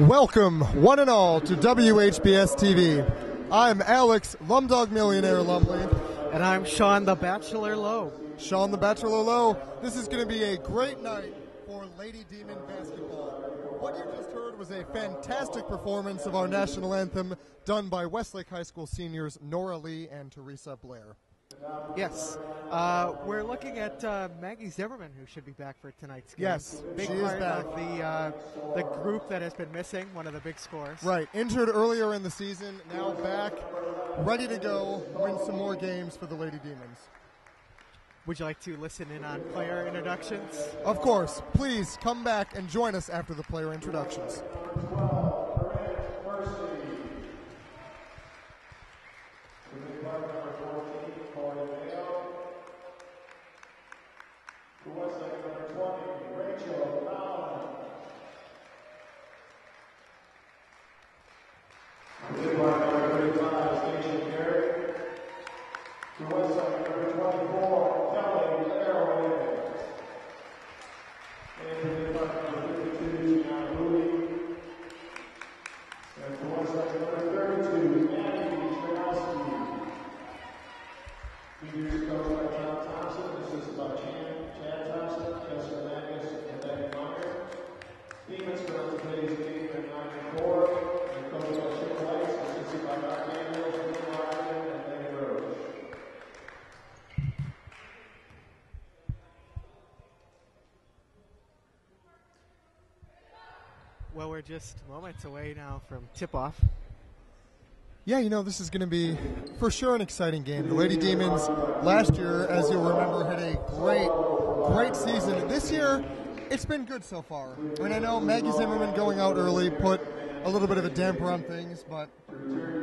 Welcome, one and all, to WHBS-TV. I'm Alex, Lumdog Millionaire Lumley. And I'm Sean the Bachelor Lowe. Sean the Bachelor Lowe. This is going to be a great night for Lady Demon basketball. What you just heard was a fantastic performance of our national anthem done by Westlake High School seniors Nora Lee and Teresa Blair. Yes. We're looking at Maggie Zimmerman, who should be back for tonight's game. Yes, big she part is back. of the group that has been missing, one of the big scores. Right, injured earlier in the season, now back, ready to go, win some more games for the Lady Demons. Would you like to listen in on player introductions? Of course. Please come back and join us after the player introductions. Well, we're just moments away now from tip-off. Yeah, you know, this is going to be, for sure, an exciting game. The Lady Demons, last year, as you'll remember, had a great season. This year, it's been good so far. I mean, I know Maggie Zimmerman going out early put a little bit of a damper on things, but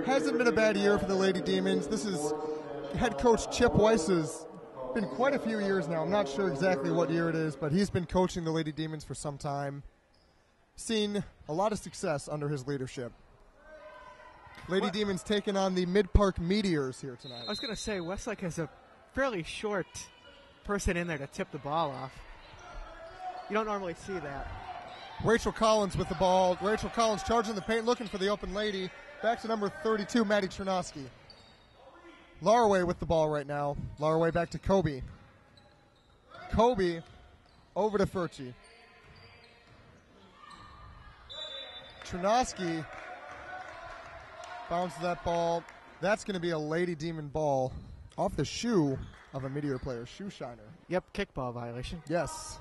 hasn't been a bad year for the Lady Demons. This is head coach Chip Weiss's been quite a few years now. I'm not sure exactly what year it is, but he's been coaching the Lady Demons for some time. Seen a lot of success under his leadership. Lady Demons taking on the Midpark Meteors here tonight. I was going to say, Westlake has a fairly short person in there to tip the ball off. You don't normally see that. Rachel Collins with the ball. Rachel Collins charging the paint, looking for the open lady. Back to number 32, Maddie Chernosky. Laraway with the ball right now. Laraway back to Kobe. Kobe over to Furchi. Chernosky bounces that ball. That's going to be a Lady Demon ball off the shoe of a Meteor player. Shoe shiner. Yep, kickball violation. Yes.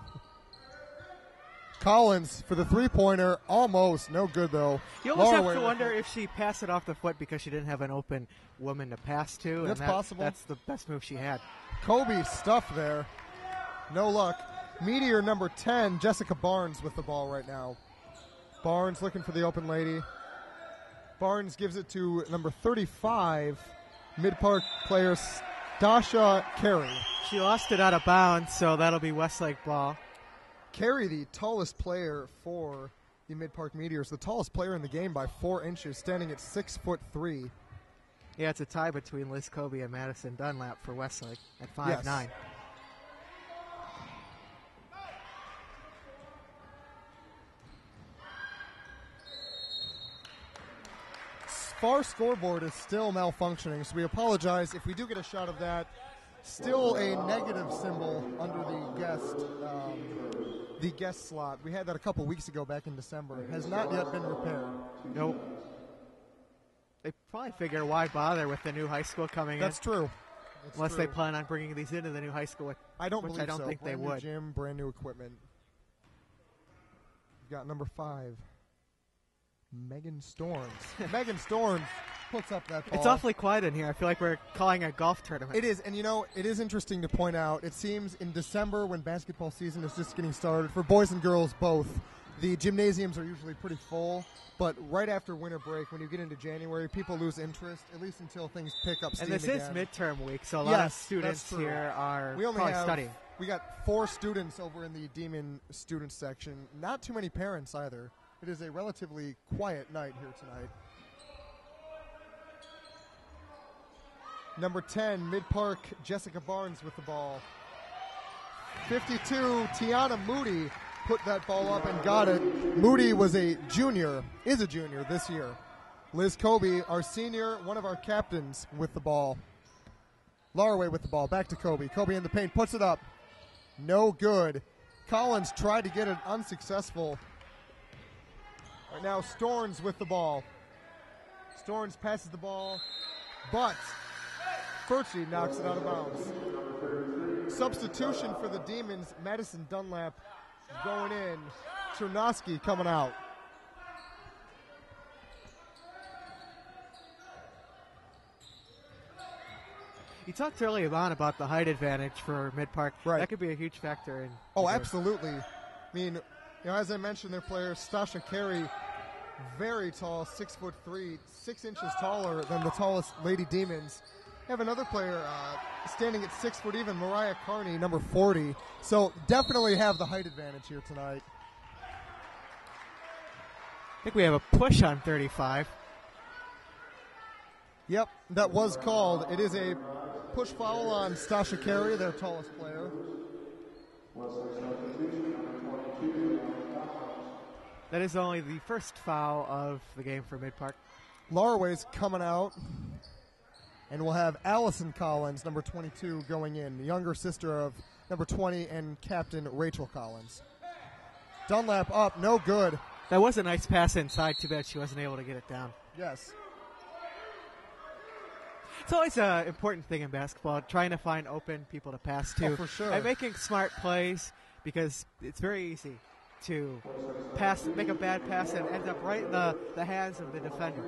Collins for the three-pointer. Almost. No good, though. You almost have to wonder if she passed it off the foot because she didn't have an open woman to pass to. That's possible. That's the best move she had. Kobe stuffed there. No luck. Meteor number 10, Jessica Barnes with the ball right now. Barnes looking for the open lady. Barnes gives it to number 35, Midpark player Stasha Carey. She lost it out of bounds, so that'll be Westlake ball. Carey, the tallest player for the Midpark Meteors, the tallest player in the game by 4 inches, standing at 6'3". Yeah, it's a tie between Liz Kobe and Madison Dunlap for Westlake at 5'9". Yes. Far scoreboard is still malfunctioning, so we apologize if we do get a shot of that. Still a negative symbol under the guest slot. We had that a couple weeks ago back in December. Has not yet been repaired. Nope. They probably figure why bother with the new high school coming in. That's true. Unless they plan on bringing these into the new high school. I don't believe so. I don't think they would. Brand new gym, brand new equipment. We've got number 5. Megan Storms. Megan Storms puts up that ball. It's awfully quiet in here. I feel like we're calling a golf tournament. It is, and you know, it is interesting to point out, it seems in December when basketball season is just getting started, for boys and girls both, the gymnasiums are usually pretty full, but right after winter break, when you get into January, people lose interest, at least until things pick up steam again. And this again. is midterm week, so a lot of students here are probably studying. We got 4 students over in the Demon student section. Not too many parents either. It is a relatively quiet night here tonight. Number 10, Midpark, Jessica Barnes with the ball. 52, Tiana Moody put that ball up and got it. Moody is a junior this year. Liz Kobe, our senior, one of our captains, with the ball. Laraway with the ball, back to Kobe. Kobe in the paint, puts it up. No good. Collins tried to get it, unsuccessful. Right now, Storns with the ball. Storns passes the ball, but Furchie knocks it out of bounds. Substitution for the Demons, Madison Dunlap going in. Chernosky coming out. You talked early on about the height advantage for Midpark. Right. That could be a huge factor in. Oh, absolutely. I mean, as I mentioned, their player Stasha Carey, very tall, 6'3", 6 inches taller than the tallest Lady Demons. They have another player standing at 6 foot even, Mariah Carney, number 40. So definitely have the height advantage here tonight. I think we have a push on 35. Yep, that was called. It is a push foul on Stasha Carey, their tallest player. That is only the first foul of the game for Midpark. Laraway's coming out. And we'll have Allison Collins, number 22, going in, the younger sister of number 20 and captain Rachel Collins. Dunlap up, no good. That was a nice pass inside. Too bad she wasn't able to get it down. Yes. It's always an important thing in basketball, trying to find open people to pass to. Oh, for sure. And making smart plays, because it's very easy to make a bad pass and end up right in the hands of the defender.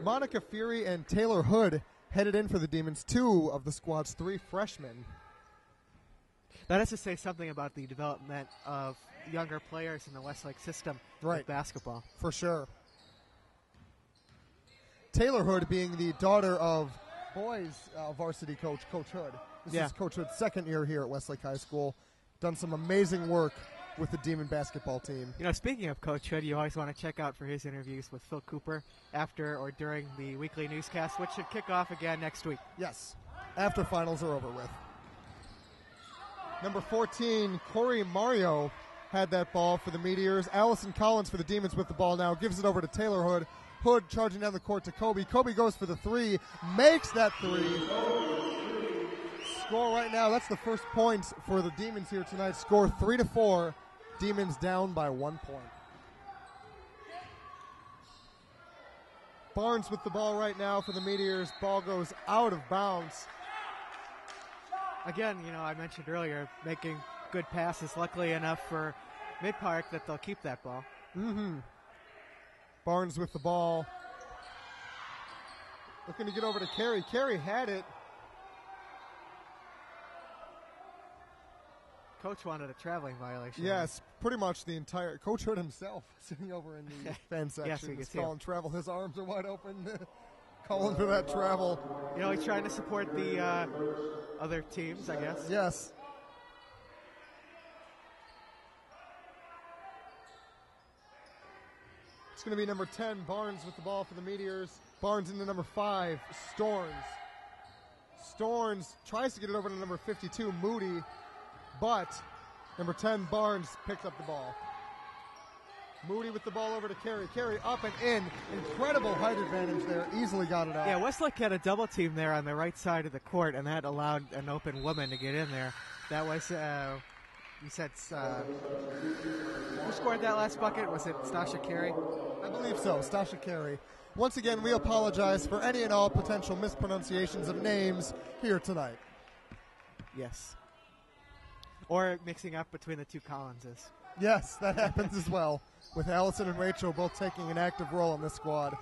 Monica Fury and Taylor Hood headed in for the Demons, 2 of the squad's 3 freshmen. That has to say something about the development of younger players in the Westlake system of basketball. For sure. Taylor Hood being the daughter of boys varsity coach, Coach Hood. This is Coach Hood's second year here at Westlake High School. Done some amazing work with the Demon basketball team. You know, speaking of Coach Hood, you always want to check out for his interviews with Phil Cooper after or during the weekly newscast, which should kick off again next week. Yes, after finals are over with. Number 14, Corey Mario had that ball for the Meteors. Allison Collins for the Demons with the ball now. Gives it over to Taylor Hood. Hood charging down the court to Kobe. Kobe goes for the 3. Makes that 3. Score right now. That's the first points for the Demons here tonight. Score 3-4. Demons down by 1 point. Barnes with the ball right now for the Meteors. Ball goes out of bounds. Again, you know, I mentioned earlier, making good passes. Luckily enough for Midpark that they'll keep that ball. Mm-hmm. Barnes with the ball. Looking to get over to Carey. Carey had it. Coach wanted a traveling violation. Yes, pretty much the entire Coach Hood himself sitting over in the fan section. Yes, we can see calling travel. His arms are wide open, calling for that travel. You know, he's trying to support the other teams, I guess. Yes. It's going to be number 10, Barnes with the ball for the Meteors. Barnes into number 5, Storns. Storns tries to get it over to number 52, Moody. But number 10, Barnes, picks up the ball. Moody with the ball over to Carey. Carey up and in. Incredible height advantage there. Easily got it out. Yeah, Westlake had a double team there on the right side of the court, and that allowed an open woman to get in there. That was, you said, who scored that last bucket? Was it Stasha Carey? I believe so, Stasha Carey. Once again, we apologize for any and all potential mispronunciations of names here tonight. Yes. Or mixing up between the two Collinses. Yes, that happens as well, with Allison and Rachel both taking an active role in this squad.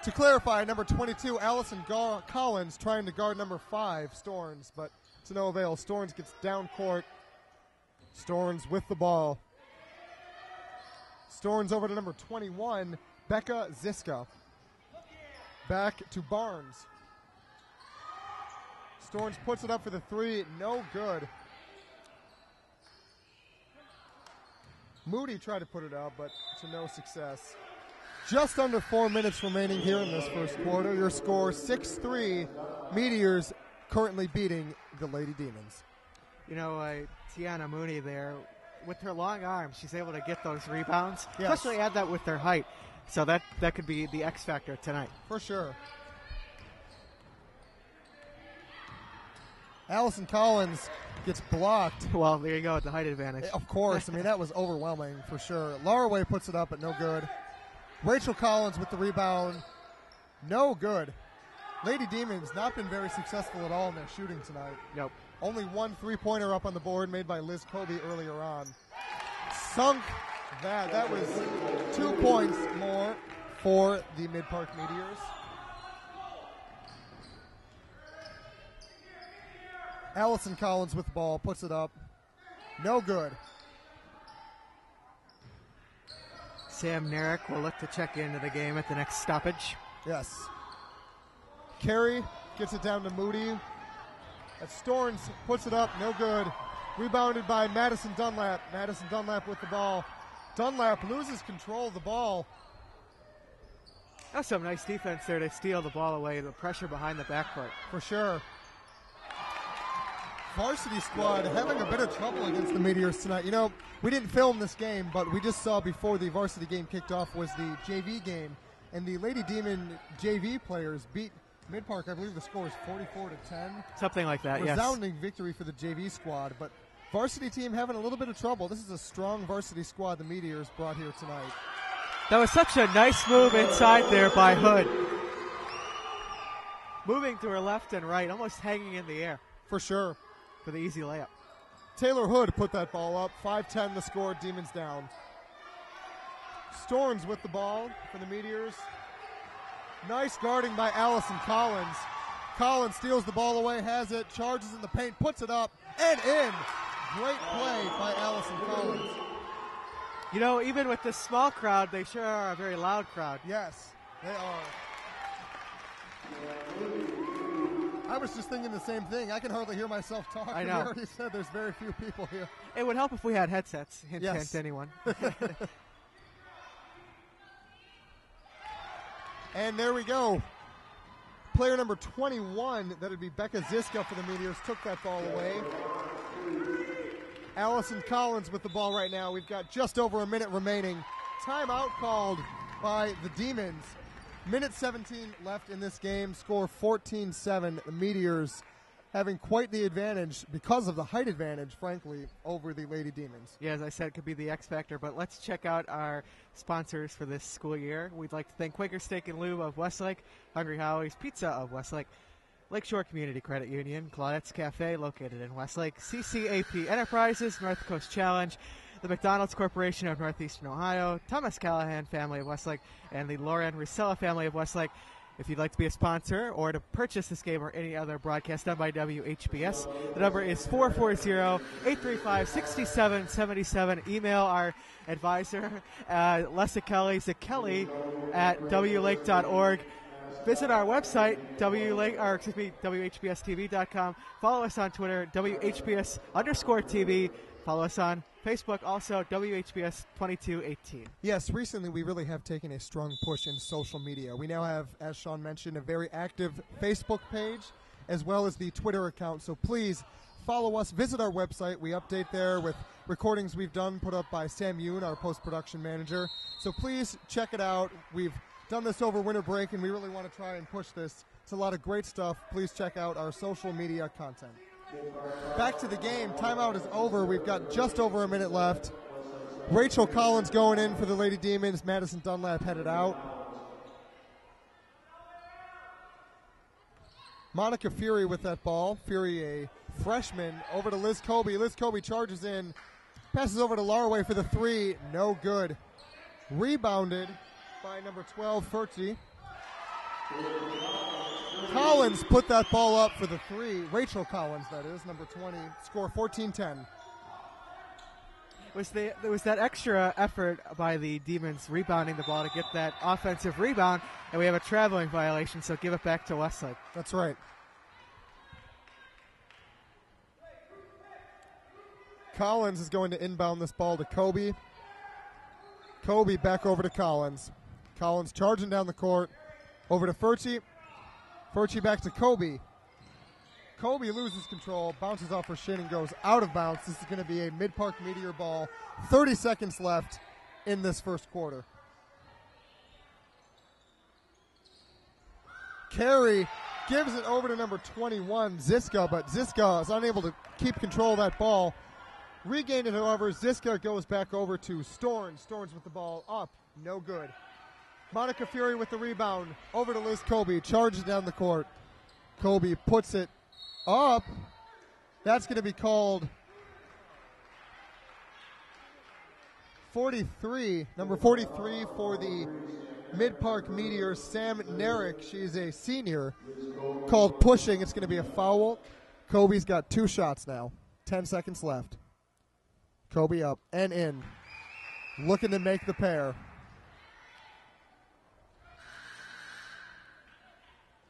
To clarify, number 22, Allison Collins, trying to guard number 5, Storns, but to no avail. Storns gets down court. Storns with the ball. Storns over to number 21, Becca Ziska. Back to Barnes. Storns puts it up for the 3, no good. Moody tried to put it out, but to no success. Just under 4 minutes remaining here in this first quarter. Your score 6-3. Meteors currently beating the Lady Demons. You know, Tiana Mooney there with her long arms, she's able to get those rebounds, Yes. especially add that with their height. So that could be the X factor tonight. For sure. Allison Collins gets blocked. Well, there you go, the height advantage. Of course. I mean, that was overwhelming for sure. Laraway puts it up, but no good. Rachel Collins with the rebound. No good. Lady Demons not been very successful at all in their shooting tonight. Nope. Only one three-pointer up on the board made by Liz Kobe earlier on. Sunk that. That was 2 points more for the Midpark Meteors. Allison Collins with the ball, puts it up. No good. Sam Narek will look to check into the game at the next stoppage. Yes. Carey gets it down to Moody. Storns puts it up, no good. Rebounded by Madison Dunlap. Madison Dunlap with the ball. Dunlap loses control of the ball. That's some nice defense there to steal the ball away, the pressure behind the backcourt. For sure. Varsity squad having a bit of trouble against the Meteors tonight. You know, we didn't film this game, but we just saw before the varsity game kicked off was the JV game, and the Lady Demon JV players beat Midpark. I believe the score is 44-10. Something like that, yes. Resounding victory for the JV squad, but varsity team having a little bit of trouble. This is a strong varsity squad the Meteors brought here tonight. That was such a nice move inside there by Hood. Moving to her left and right, almost hanging in the air. For sure. For the easy layup. Taylor Hood put that ball up. 5-10 the score, Demons down. Storns with the ball for the Meteors. Nice guarding by Allison Collins. Collins steals the ball away, has it, charges in the paint, puts it up, and in. Great play by Allison Collins. You know, even with this small crowd, they sure are a very loud crowd. Yes, they are. I was just thinking the same thing. I can hardly hear myself talk. I know. We already said there's very few people here. It would help if we had headsets. Hint, yes. hint, anyone. And there we go. Player number 21, that would be Becca Ziska for the Meteors, took that ball away. Allison Collins with the ball right now. We've got just over a minute remaining. Timeout called by the Demons. Minute 17 left in this game. Score 14-7. The Meteors having quite the advantage because of the height advantage, frankly, over the Lady Demons. Yeah, as I said, it could be the X factor. But let's check out our sponsors for this school year. We'd like to thank Quaker Steak and Lube of Westlake, Hungry Howie's Pizza of Westlake, Lakeshore Community Credit Union, Claudette's Cafe located in Westlake, CCAP Enterprises, North Coast Challenge, the McDonald's Corporation of Northeastern Ohio, Thomas Callahan family of Westlake, and the Lauren Rusella family of Westlake. If you'd like to be a sponsor or to purchase this game or any other broadcast done by WHBS, the number is 440-835-6777. Email our advisor, Lessa Kelly, Kelly at wlake.org. Visit our website, WHBS-TV.com. Follow us on Twitter, WHBS_TV. Follow us on Facebook, also WHBS2218. Yes, recently we really have taken a strong push in social media. We now have, as Sean mentioned, a very active Facebook page as well as the Twitter account. So please follow us. Visit our website. We update there with recordings we've done put up by Sam Yoon, our post-production manager. So please check it out. We've done this over winter break, and we really want to try and push this. It's a lot of great stuff. Please check out our social media content. Back to the game. Timeout is over. We've got just over a minute left. Rachel Collins going in for the Lady Demons. Madison Dunlap headed out. Monica Fury with that ball. Fury, a freshman, over to Liz Kobe. Liz Kobe charges in. Passes over to Laraway for the three. No good. Rebounded by number 12, Furty. Collins put that ball up for the three. Rachel Collins, that is, number 20. Score 14-10. There was that extra effort by the Demons rebounding the ball to get that offensive rebound, and we have a traveling violation, so give it back to Westlake. That's right. Collins is going to inbound this ball to Kobe. Kobe back over to Collins. Collins charging down the court. Over to Furty. Furty back to Kobe. Kobe loses control, bounces off her shin and goes out of bounds. This is going to be a Midpark Meteor ball. 30 seconds left in this first quarter. Carey gives it over to number 21, Ziska, but Ziska is unable to keep control of that ball. Regained it, however, Ziska goes back over to Storns. Storns with the ball up, no good. Monica Fury with the rebound, over to Liz Kobe, charges down the court. Kobe puts it up. That's going to be called 43, number 43 for the Midpark Meteors, Sam Narek. She's a senior, called pushing. It's going to be a foul. Kobe's got 2 shots now. 10 seconds left. Kobe up and in. Looking to make the pair.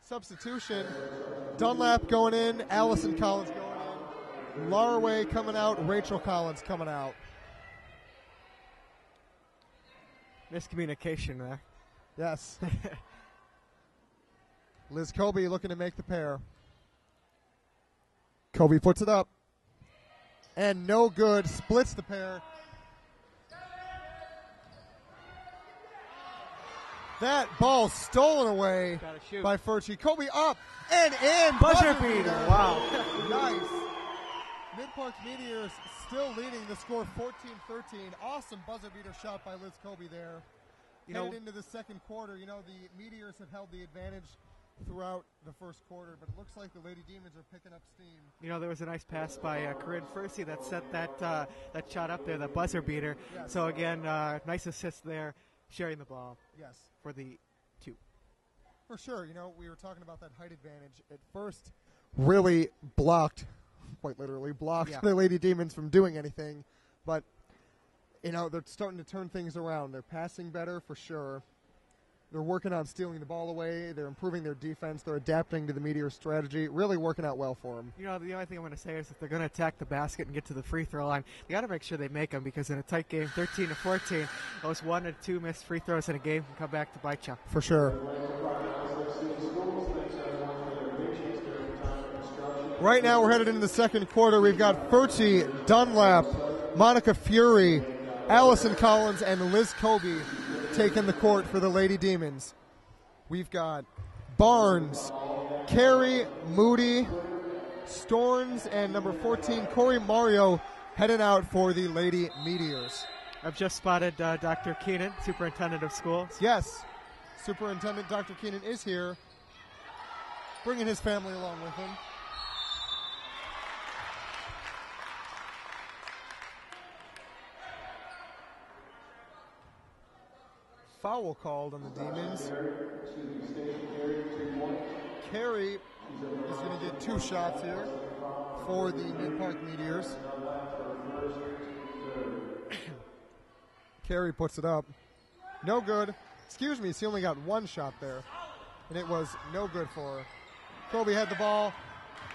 Substitution. Dunlap going in. Allison Collins going in. Laraway coming out. Rachel Collins coming out. Miscommunication there. Yes. Liz Kobe looking to make the pair. Kobe puts it up. And no good. Splits the pair. That ball stolen away by Furchie. Kobe up and in. Buzzer beater. Wow. Nice. Midpark Meteors still leading the score 14-13. Awesome buzzer beater shot by Liz Kobe there. Headed into the second quarter, the Meteors have held the advantage throughout the first quarter, but it looks like the Lady Demons are picking up steam. There was a nice pass by Corinne Furcy that set that shot up there, the buzzer beater. Yes. So again, nice assist there, sharing the ball. Yes. For the 2. For sure. We were talking about that height advantage. At first, really blocked, quite literally blocked the Lady Demons from doing anything, but they're starting to turn things around. They're passing better for sure. They're working on stealing the ball away. They're improving their defense. They're adapting to the Meteor strategy. Really working out well for them. The only thing I'm going to say is if they're going to attack the basket and get to the free throw line, they got to make sure they make them, because in a tight game, 13-14, those 1 or 2 missed free throws in a game can come back to bite you. For sure. Right now, we're headed into the second quarter. We've got Furchie, Dunlap, Monica Fury, Allison Collins, and Liz Kobe taking the court for the Lady Demons. We've got Barnes, Carey, Moody, Storns, and number 14, Corey Mario, heading out for the Lady Meteors. I've just spotted Dr. Keenan, Superintendent of Schools. Yes, Superintendent Dr. Keenan is here, bringing his family along with him. Foul called on the Demons. Carey is going to get 2 shots here for the Midpark Meteors. Carey puts it up. No good. Excuse me, she only got 1 shot there, and it was no good for her. Kobe had the ball,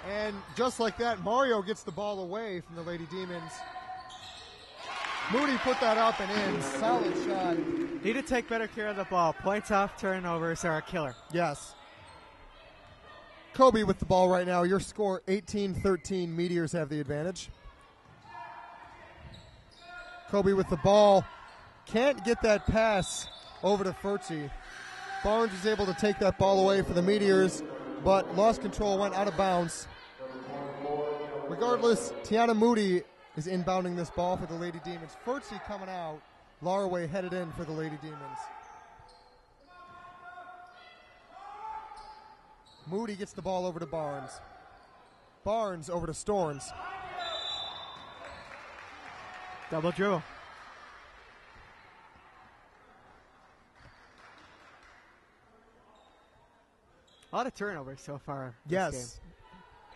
and just like that, Mario gets the ball away from the Lady Demons. Moody put that up and in. Solid shot. Need to take better care of the ball. Points off turnovers are a killer. Yes. Kobe with the ball right now. Your score 18-13. Meteors have the advantage. Kobe with the ball. Can't get that pass over to Furchie. Barnes is able to take that ball away for the Meteors, but lost control, went out of bounds. Regardless, Tiana Moody is inbounding this ball for the Lady Demons. Furchie coming out. Laraway headed in for the Lady Demons. Moody gets the ball over to Barnes. Barnes over to Storns. Double dribble. A lot of turnovers so far. Yes.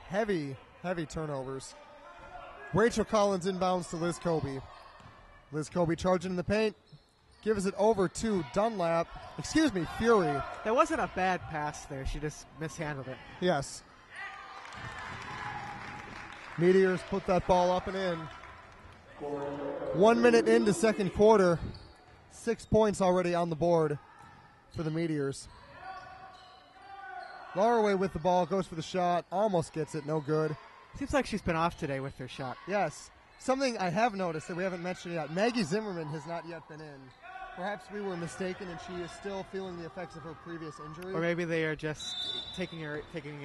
Heavy turnovers. Rachel Collins inbounds to Liz Kobe. Liz Kobe charging in the paint. Gives it over to Dunlap. Fury. That wasn't a bad pass there. She just mishandled it. Yes. Meteors put that ball up and in. 1 minute into second quarter. 6 points already on the board for the Meteors. Laraway with the ball, goes for the shot, almost gets it, no good. Seems like she's been off today with her shot. Yes. Something I have noticed that we haven't mentioned yet, Maggie Zimmerman has not yet been in. Perhaps we were mistaken and she is still feeling the effects of her previous injury. Or maybe they are just taking it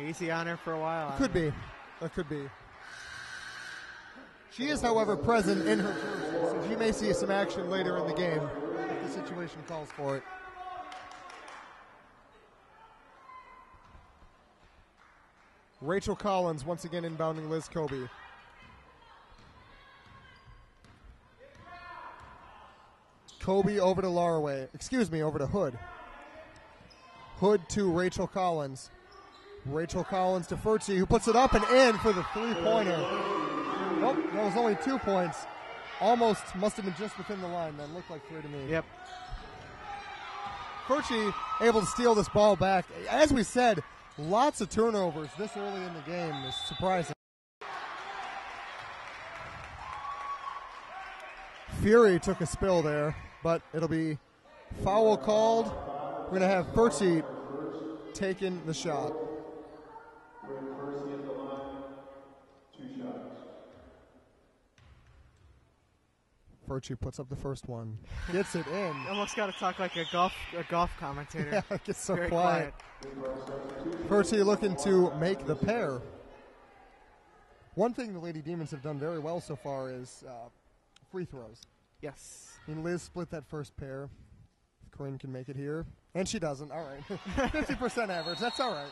easy on her for a while. Could be. That could be. She is, however, present in her jersey, so she may see some action later in the game if the situation calls for it. Rachel Collins once again inbounding Liz Kobe. Kobe over to Laraway. Over to Hood. Hood to Rachel Collins. Rachel Collins to Furchie, who puts it up and in for the three-pointer. Nope, that was only 2 points. Almost must have been just within the line then. Looked like 3 to me. Yep. Furchie able to steal this ball back. As we said, lots of turnovers this early in the game is surprising. Fury took a spill there, but it'll be foul called. We're going to have Furchie taking the shot. Furchie puts up the first one. Gets it in. You almost got to talk like a golf commentator. Yeah, it gets so Very quiet. Furchie looking to make the pair. One thing the Lady Demons have done very well so far is free throws. Yes. And Liz split that first pair. If Corinne can make it here. And she doesn't. All right. 50% average. That's all right.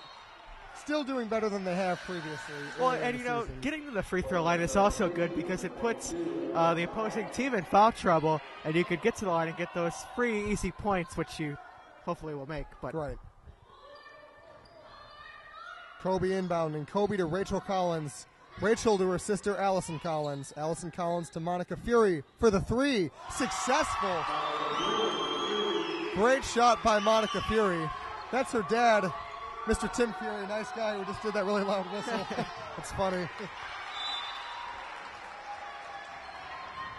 Still doing better than they have previously. Well, and you know, getting to the free throw line is also good because it puts the opposing team in foul trouble, and you could get to the line and get those free, easy points, which you hopefully will make. But right. Kobe inbounding. Kobe to Rachel Collins. Rachel to her sister Allison Collins. Allison Collins to Monica Fury for the three. Successful. Great shot by Monica Fury. That's her dad, Mr. Tim Fury. Nice guy who just did that really loud whistle. That's funny.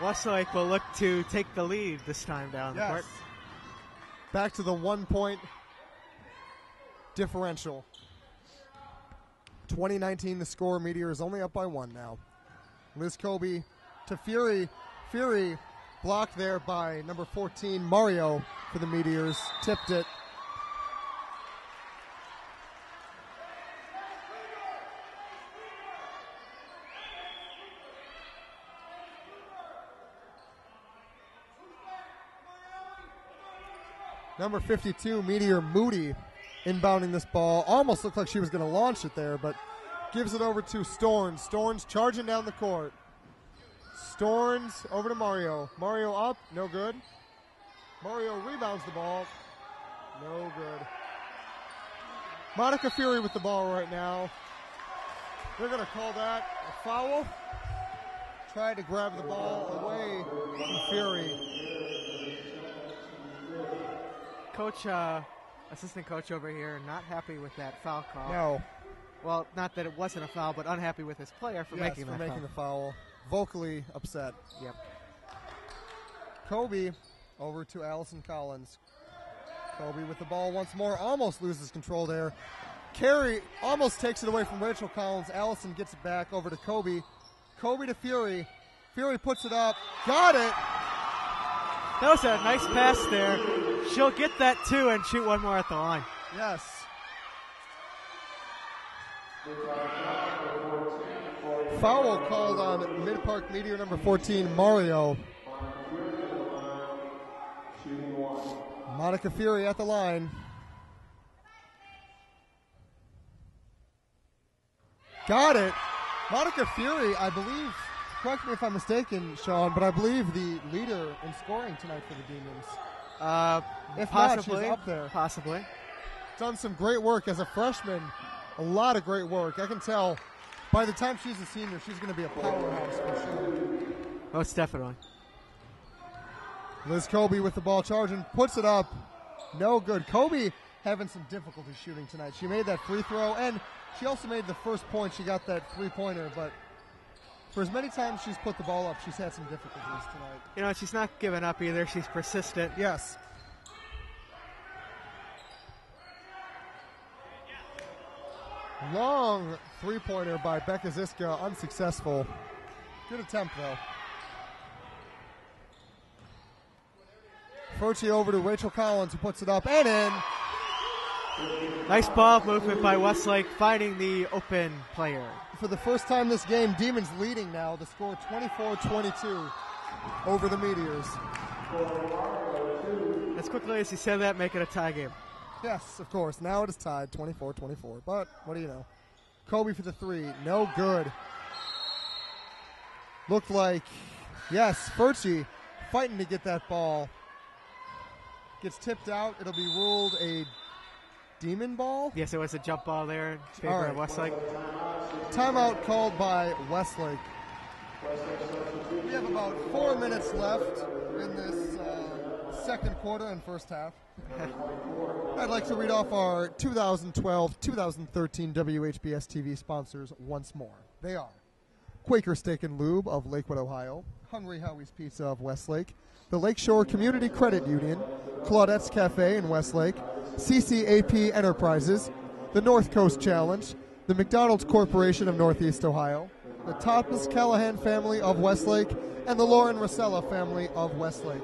Westlake will look to take the lead this time down the court. Back to the 1 point differential. 2019 the score. Meteor is only up by 1 now. Liz Kobe to Fury. Fury blocked there by number 14 Mario for the Meteors. Tipped it. Number 52 Meteor Moody inbounding this ball. Almost looked like she was going to launch it there, but gives it over to Storns. Storns charging down the court. Storns over to Mario. Mario up, no good. Mario rebounds the ball. No good. Monica Fury with the ball right now. They're going to call that a foul. Tried to grab the ball away from Fury. Coach, assistant coach over here, not happy with that foul call. No. Well, not that it wasn't a foul, but unhappy with his player for making that making the foul. Vocally upset. Yep. Kobe over to Allison Collins. Kobe with the ball once more. Almost loses control there. Carey almost takes it away from Rachel Collins. Allison gets it back over to Kobe. Kobe to Fury. Fury puts it up. Got it. That was a nice pass there. She'll get that too and shoot one more at the line. Yes. Foul called on Midpark Meteor number 14, Mario. Monica Fury at the line. Got it. Monica Fury, I believe, correct me if I'm mistaken, Sean, but I believe the leader in scoring tonight for the Demons. If possibly, not, she's up there. Possibly. Done some great work as a freshman. A lot of great work. I can tell by the time she's a senior, she's going to be a powerhouse for sure. Most definitely. Liz Kobe with the ball charging, puts it up. No good. Kobe having some difficulty shooting tonight. She made that free throw, and she also made the first point. She got that three-pointer, but for as many times she's put the ball up, she's had some difficulties tonight. You know, she's not giving up either. She's persistent. Yes. Long three-pointer by Becca Ziska, unsuccessful. Good attempt, though. Furchi over to Rachel Collins, who puts it up and in. Nice ball movement by Westlake, finding the open player. For the first time this game, Demons leading now. The score 24-22 over the Meteors. As quickly as he said that, make it a tie game. Yes, of course. Now it is tied 24-24. But what do you know? Kobe for the three. No good. Looked like, yes, Furchi fighting to get that ball. Gets tipped out. It'll be ruled a Demon ball? Yes, it was a jump ball there in favor of Westlake. Timeout called by Westlake. We have about 4 minutes left in this second quarter and first half. I'd like to read off our 2012-2013 WHBS-TV sponsors once more. They are Quaker Steak and Lube of Lakewood, Ohio, Hungry Howie's Pizza of Westlake, the Lakeshore Community Credit Union, Claudette's Cafe in Westlake, CCAP Enterprises, the North Coast Challenge, the McDonald's Corporation of Northeast Ohio, the Thomas Callahan family of Westlake, and the Lauren Rosella family of Westlake.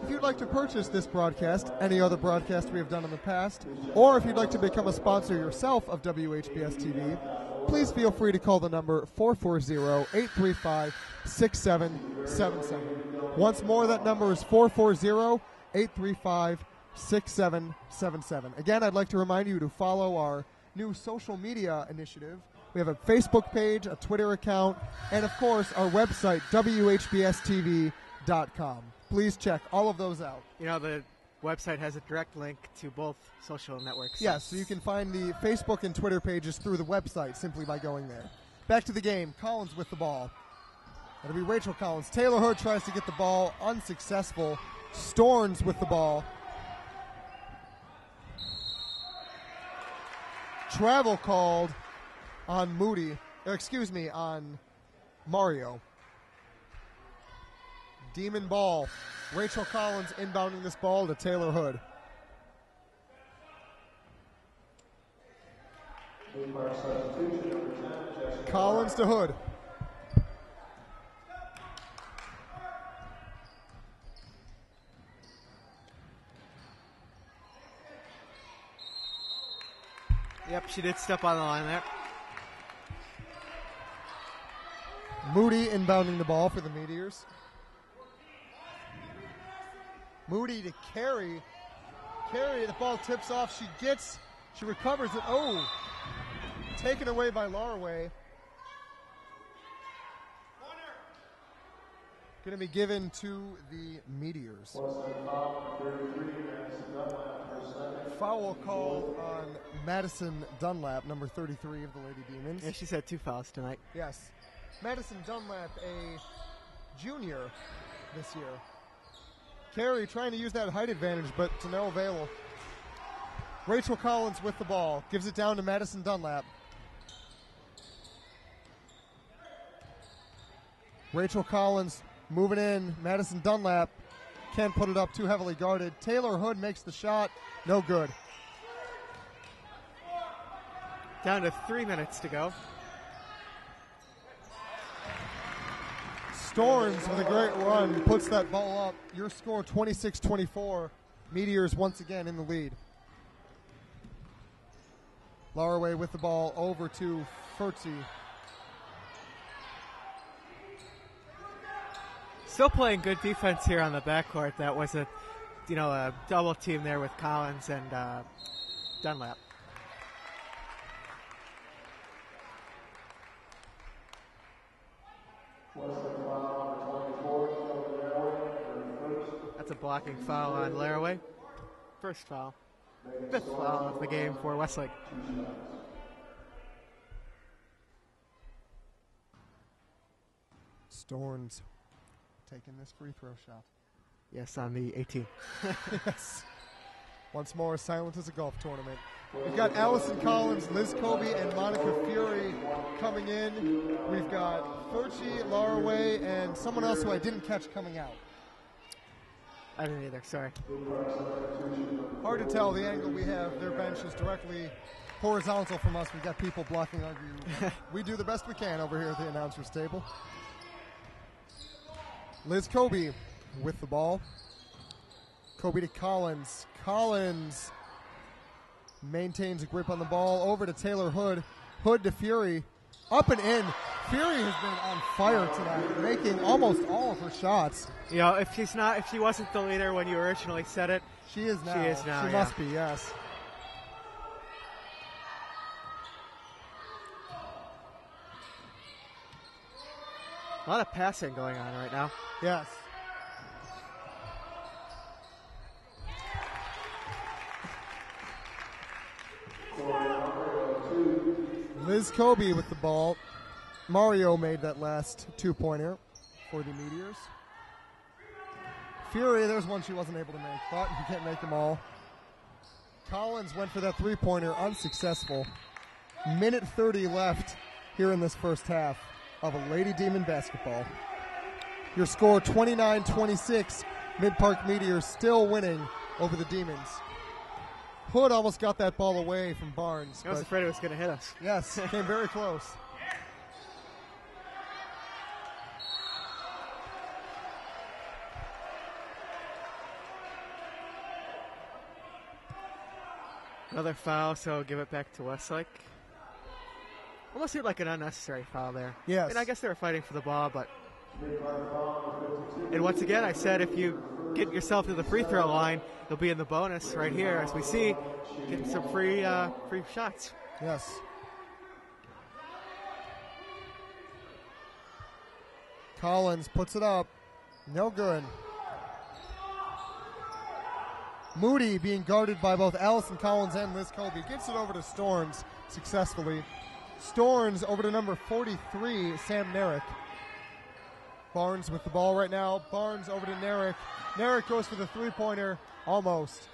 If you'd like to purchase this broadcast, any other broadcast we have done in the past, or if you'd like to become a sponsor yourself of WHBS-TV, please feel free to call the number 440-835-6777. Once more, that number is 440-835-6777. Again, I'd like to remind you to follow our new social media initiative. We have a Facebook page, a Twitter account, and, of course, our website, WHBSTV.com. Please check all of those out. You know, the website has a direct link to both social networks. Yes, so you can find the Facebook and Twitter pages through the website simply by going there. Back to the game. Collins with the ball. It'll be Rachel Collins. Taylor Hood tries to get the ball. Unsuccessful. Storns with the ball. Travel called on on Mario. Demon ball. Rachel Collins inbounding this ball to Taylor Hood. Collins to Hood. Yep, she did step on the line there. Moody inbounding the ball for the Meteors. Moody to Carey. Carey, the ball tips off. She recovers it. Oh, taken away by Laraway. Going to be given to the Meteors. Foul called on Madison Dunlap, number 33 of the Lady Demons. Yeah, she's had 2 fouls tonight. Yes. Madison Dunlap, a junior this year. Carey trying to use that height advantage, but to no avail. Rachel Collins with the ball. Gives it down to Madison Dunlap. Rachel Collins moving in. Madison Dunlap can't put it up, too heavily guarded. Taylor Hood makes the shot. No good. Down to 3 minutes to go. Storms with a great run puts that ball up. Your score 26-24. Meteors once again in the lead. Laraway with the ball over to Furtzy. Still playing good defense here on the backcourt. That was a double team there with Collins and Dunlap. That's a blocking foul on Laraway. First foul. 5th foul of the game for Westlake. Storms taking this free throw shot. Yes, on the 18. Yes. Once more, silent as a golf tournament. We've got Allison Collins, Liz Kobe, and Monica Fury coming in. We've got Furchi, Laraway, and someone else who I didn't catch coming out. I didn't either, sorry. Hard to tell the angle we have. Their bench is directly horizontal from us. We've got people blocking our view. We do the best we can over here at the announcer's table. Liz Kobe with the ball. Kobe to Collins. Collins maintains a grip on the ball. Over to Taylor Hood. Hood to Fury. Up and in. Fury has been on fire tonight, making almost all of her shots. You know, if she wasn't the leader when you originally said it, she is now. She is now. She must be, yes. A lot of passing going on right now. Yes. Liz Kobe with the ball. Mario made that last two-pointer for the Meteors. Fury, there's one she wasn't able to make, but you can't make them all. Collins went for that three-pointer, unsuccessful. Minute 30 left here in this first half of a Lady Demon basketball. Your score 29-26. Midpark Meteors still winning over the Demons. Hood almost got that ball away from Barnes. I was afraid it was going to hit us. Yes, came very close. Another foul, so give it back to Westlake. Almost seemed like an unnecessary foul there. Yes. And I guess they were fighting for the ball, but... And once again, I said if you get yourself to the free throw line, you'll be in the bonus right here, as we see, getting some free shots. Yes. Collins puts it up. No good. Moody being guarded by both Allison Collins and Liz Colby. Gets it over to Storms successfully. Storms over to number 43, Sam Narek. Barnes with the ball right now. Barnes over to Narek. Narek goes for the three-pointer. Almost.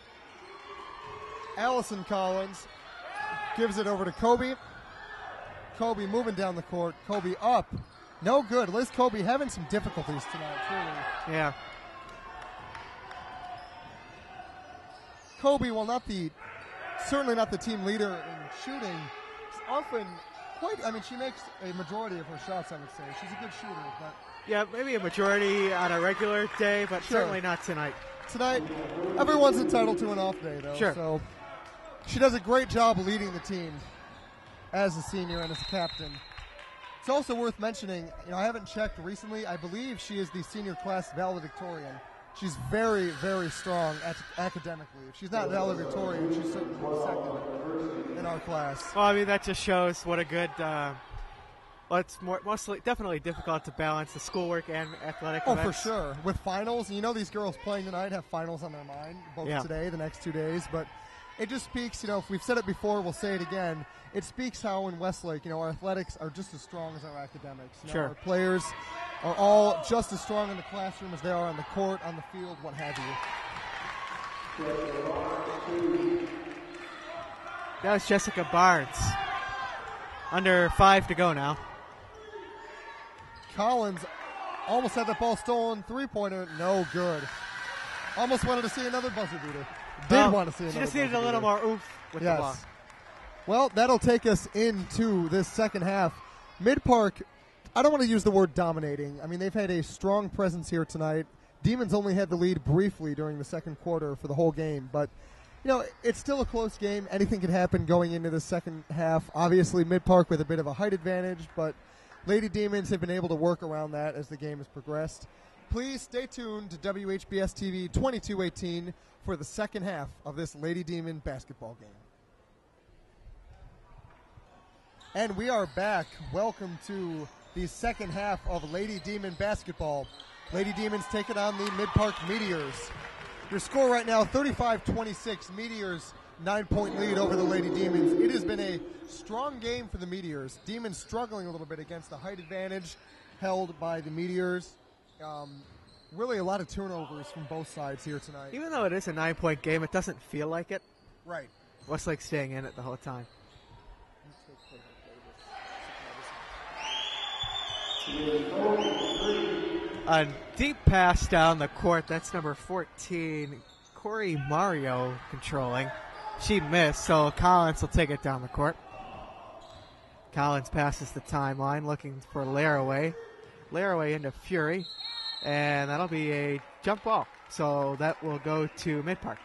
Allison Collins gives it over to Kobe. Kobe moving down the court. Kobe up. No good. Liz Kobe having some difficulties tonight, truly. Yeah. Kobe, while certainly not the team leader in shooting, is often she makes a majority of her shots, I would say. She's a good shooter, but... Yeah, maybe a majority on a regular day, but Sure. certainly not tonight. Tonight, everyone's entitled to an off day, though. Sure. So she does a great job leading the team as a senior and as a captain. It's also worth mentioning, I haven't checked recently. I believe she is the senior class valedictorian. She's very, very strong academically. If she's not valedictorian, she's certainly second in our class. Well, I mean, that just shows what a good... it's definitely difficult to balance the schoolwork and athletic events. For sure. With finals, these girls playing tonight have finals on their mind, both today, the next 2 days. But it just speaks, if we've said it before, we'll say it again. It speaks how in Westlake, our athletics are just as strong as our academics. Sure. Our players are all just as strong in the classroom as they are on the court, on the field, what have you. That was Jessica Barnes. Under 5 to go now. Collins almost had that ball stolen. Three-pointer, no good. Almost wanted to see another buzzer beater. Did want to see another She just needed a little more oomph with the ball. Well, that'll take us into this second half. Midpark, I don't want to use the word dominating. I mean, they've had a strong presence here tonight. Demons only had the lead briefly during the second quarter for the whole game, but it's still a close game. Anything can happen going into the second half. Obviously, Midpark with a bit of a height advantage, but Lady Demons have been able to work around that as the game has progressed. Please stay tuned to WHBS-TV 2218 for the second half of this Lady Demon basketball game. And we are back. Welcome to the second half of Lady Demon basketball. Lady Demons taking on the Midpark Meteors. Your score right now, 35-26. Meteors, 9-point lead over the Lady Demons. It has been a strong game for the Meteors. Demons struggling a little bit against the height advantage held by the Meteors. Really a lot of turnovers from both sides here tonight. Even though it is a 9-point game, it doesn't feel like it. Right. Westlake's staying in it the whole time. A deep pass down the court. That's number 14, Corey Mario controlling. She missed, so Collins will take it down the court. Collins passes the timeline, looking for Laraway. Laraway into Fury, and that'll be a jump ball. So that will go to Midpark.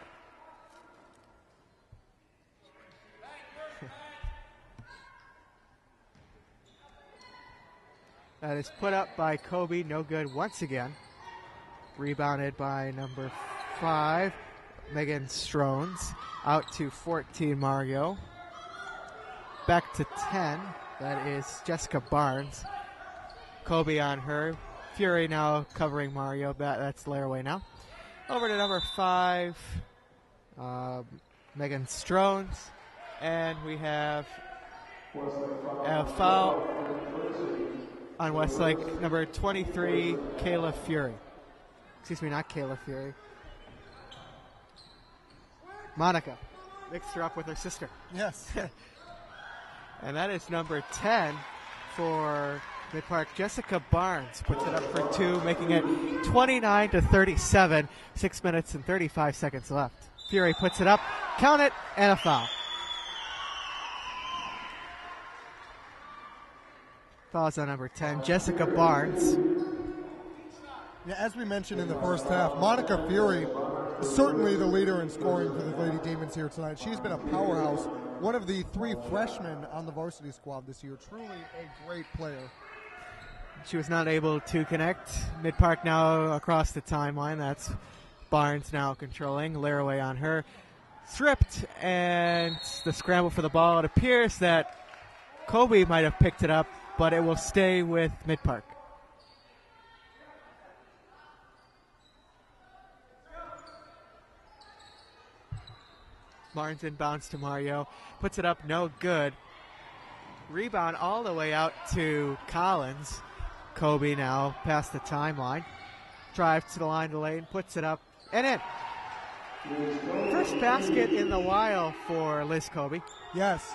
That is put up by Kobe, no good once again. Rebounded by number 5, Megan Strones. Out to 14, Mario. Back to 10, that is Jessica Barnes. Kobe on her. Fury now covering Mario. That's Laraway now. Over to number 5, Megan Strones. And we have a foul on Westlake, number 23, Kayla Fury. Excuse me, not Kayla Fury. Monica mixed her up with her sister. Yes. And that is number 10 for Midpark. Jessica Barnes puts it up for 2, making it 29-37. 6 minutes and 35 seconds left. Fury puts it up, count it, and a foul. Fouls on number 10, Jessica Barnes. Yeah, as we mentioned in the first half, Monica Fury is certainly the leader in scoring for the Lady Demons here tonight. She's been a powerhouse, one of the 3 freshmen on the varsity squad this year. Truly a great player. She was not able to connect. Midpark now across the timeline. That's Barnes now controlling. Laraway on her. Stripped, and the scramble for the ball. It appears that Kobe might have picked it up, but it will stay with Midpark. Barnes inbounds to Mario. Puts it up, no good. Rebound all the way out to Collins. Kobe now past the timeline. Drives to the line to lane, puts it up, and in. First basket in the while for Liz Kobe. Yes.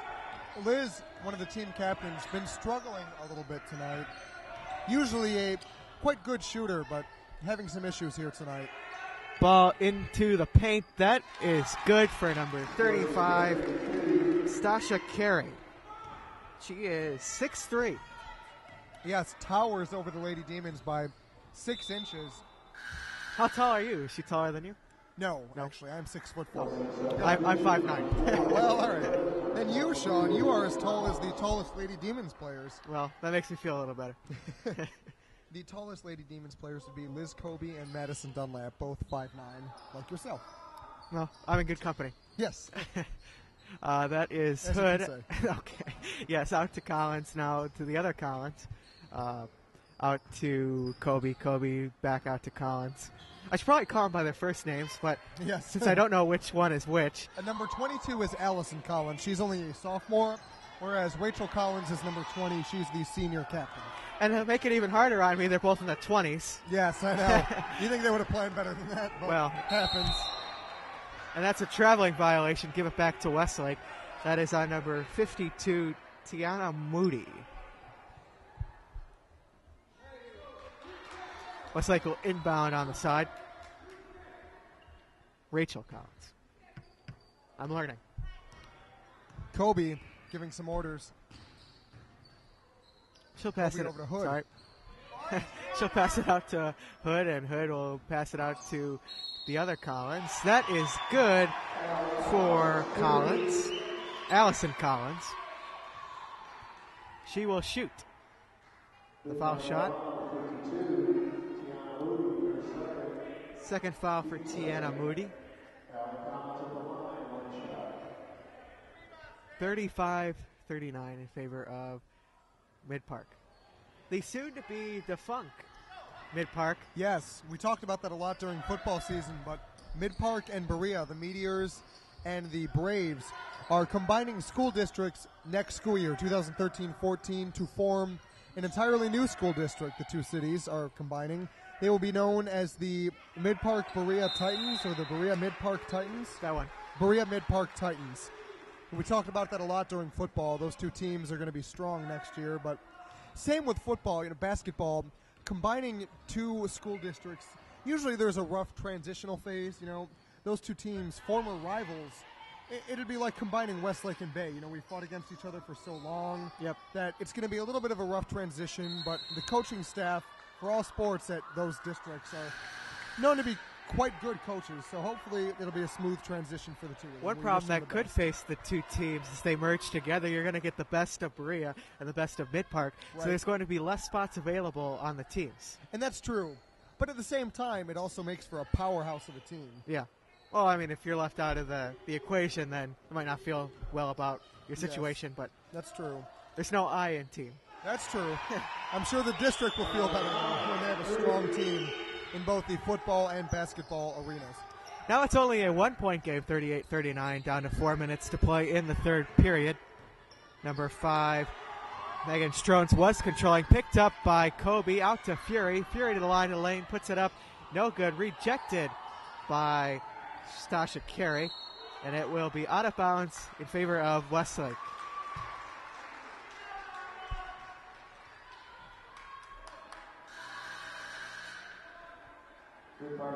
Liz, one of the team captains, been struggling a little bit tonight. Usually a quite good shooter, but having some issues here tonight. Ball into the paint. That is good for number 35, Stasha Carey. She is 6'3". Yes, towers over the Lady Demons by 6 inches. How tall are you? Is she taller than you? No, actually, I'm 6'4". I'm 5'9". Well, all right. Then you, Sean, you are as tall as the tallest Lady Demons players. Well, that makes me feel a little better. The tallest Lady Demons players would be Liz Kobe and Madison Dunlap, both 5'9", like yourself. Well, I'm in good company. Yes. That is As Hood. you can say. Okay. Yes, out to Collins now, to the other Collins. Out to Kobe. Kobe back out to Collins. I should probably call them by their first names, but yes. Since I don't know which one is which. Number 22 is Allison Collins. She's only a sophomore, whereas Rachel Collins is number 20. She's the senior captain. And to make it even harder on me, they're both in the 20s. Yes, I know. You think they would have planned better than that? But well, it happens. And that's a traveling violation. Give it back to Westlake. That is on number 52, Tiana Moody. Westlake will inbound on the side. Rachel Collins. I'm learning. Kobe giving some orders. She'll pass Kobe it over to Hood. Sorry. She'll pass it out to Hood, and Hood will pass it out to the other Collins. That is good for Collins. Allison Collins. She will shoot. The foul shot. Second foul for Tiana Moody. 35-39 in favor of Midpark. The soon-to-be defunct Midpark. Yes, we talked about that a lot during football season, but Midpark and Berea, the Meteors and the Braves, are combining school districts next school year, 2013-14, to form an entirely new school district. The two cities are combining. They will be known as the Midpark Berea Titans, or the Berea Midpark Titans. That one. Berea Midpark Titans. We talked about that a lot during football. Those two teams are going to be strong next year, but same with football, basketball, combining two school districts. Usually there's a rough transitional phase, those two teams, former rivals, it'll be like combining Westlake and Bay. You know, we fought against each other for so long that it's going to be a little bit of a rough transition, but the coaching staff for all sports at those districts are known to be quite good coaches, so hopefully it'll be a smooth transition for the two of them. One problem that could face the two teams is they merge together. You're going to get the best of Berea and the best of Midpark, so there's going to be less spots available on the teams. And that's true. But at the same time, it also makes for a powerhouse of a team. Yeah. Well, I mean, if you're left out of the equation, then you might not feel well about your situation, but that's true. There's no I in team. That's true. I'm sure the district will feel better when they have a strong team in both the football and basketball arenas. Now it's only a 1-point game, 38-39, down to 4 minutes to play in the third period. Number 5, Megan Strones was controlling, picked up by Kobe, out to Fury. Fury to the line of the lane, puts it up, no good, rejected by Stasha Carey, and it will be out of bounds in favor of Westlake.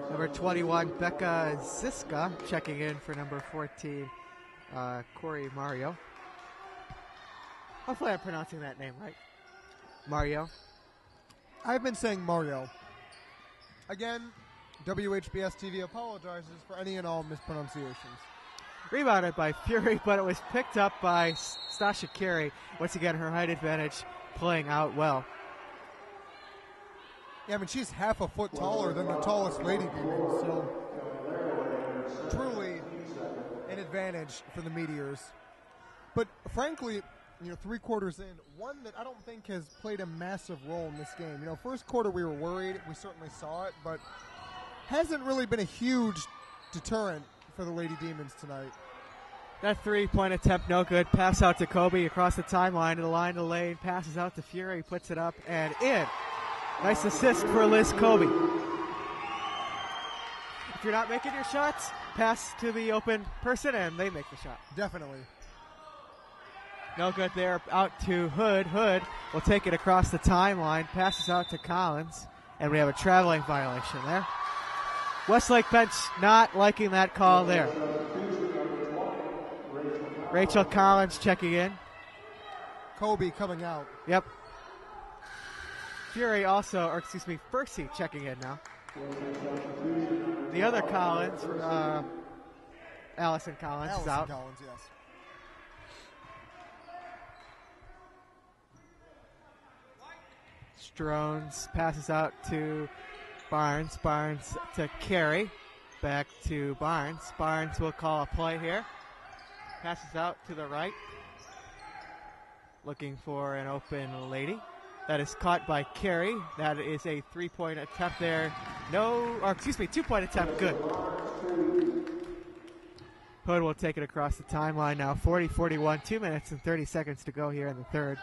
Number 21, Becca Ziska, checking in for number 14, Corey Mario. Hopefully I'm pronouncing that name right. Mario. I've been saying Mario. Again, WHBS-TV apologizes for any and all mispronunciations. Rebounded by Fury, but it was picked up by Stasha Carey. Once again, her height advantage playing out well. Yeah, I mean, she's half a foot taller than the tallest lady demon, so truly an advantage for the Meteors. But frankly, you know, 3 quarters in, one that I don't think has played a massive role in this game. You know, first quarter we were worried. We certainly saw it, but hasn't really been a huge deterrent for the Lady Demons tonight. That 3-point attempt, no good. Pass out to Kobe across the timeline to the line of the lane. Passes out to Fury, puts it up and in. Nice assist for Liz Kobe. If you're not making your shots, pass to the open person and they make the shot. Definitely. No good there. Out to Hood. Hood will take it across the timeline. Passes out to Collins. And we have a traveling violation there. Westlake bench not liking that call there. Rachel Collins checking in. Kobe coming out. Yep. Fury also, or excuse me, Percy checking in now. The other Collins, Allison Collins is out. Collins, yes. Strones passes out to Barnes. Barnes to Carey. Back to Barnes. Barnes will call a play here. Passes out to the right. Looking for an open lady. That is caught by Carey. That is a 3-point attempt there. No, or excuse me, 2-point attempt. Good. Hood will take it across the timeline now. 40-41, 2 minutes and 30 seconds to go here in the third.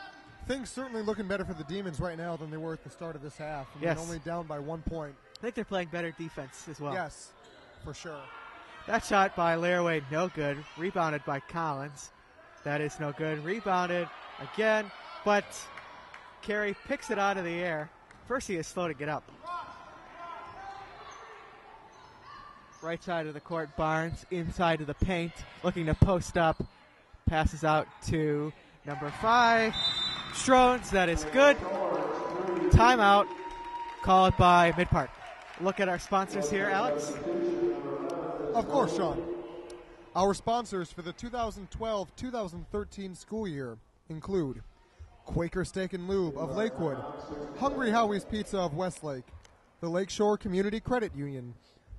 Things certainly looking better for the Demons right now than they were at the start of this half. I mean, yes. Only down by 1 point. I think they're playing better defense as well. Yes, for sure. That shot by Laraway, no good. Rebounded by Collins. That is no good. Rebounded again, but Carey picks it out of the air. Percy is slow to get up. Right side of the court, Barnes inside of the paint, looking to post up. Passes out to number 5, Strones. That is good. Timeout. Call it by Midpark. Look at our sponsors here, Alex. Of course, Sean. Our sponsors for the 2012-2013 school year include Quaker Steak and Lube of Lakewood, Hungry Howie's Pizza of Westlake, the Lakeshore Community Credit Union,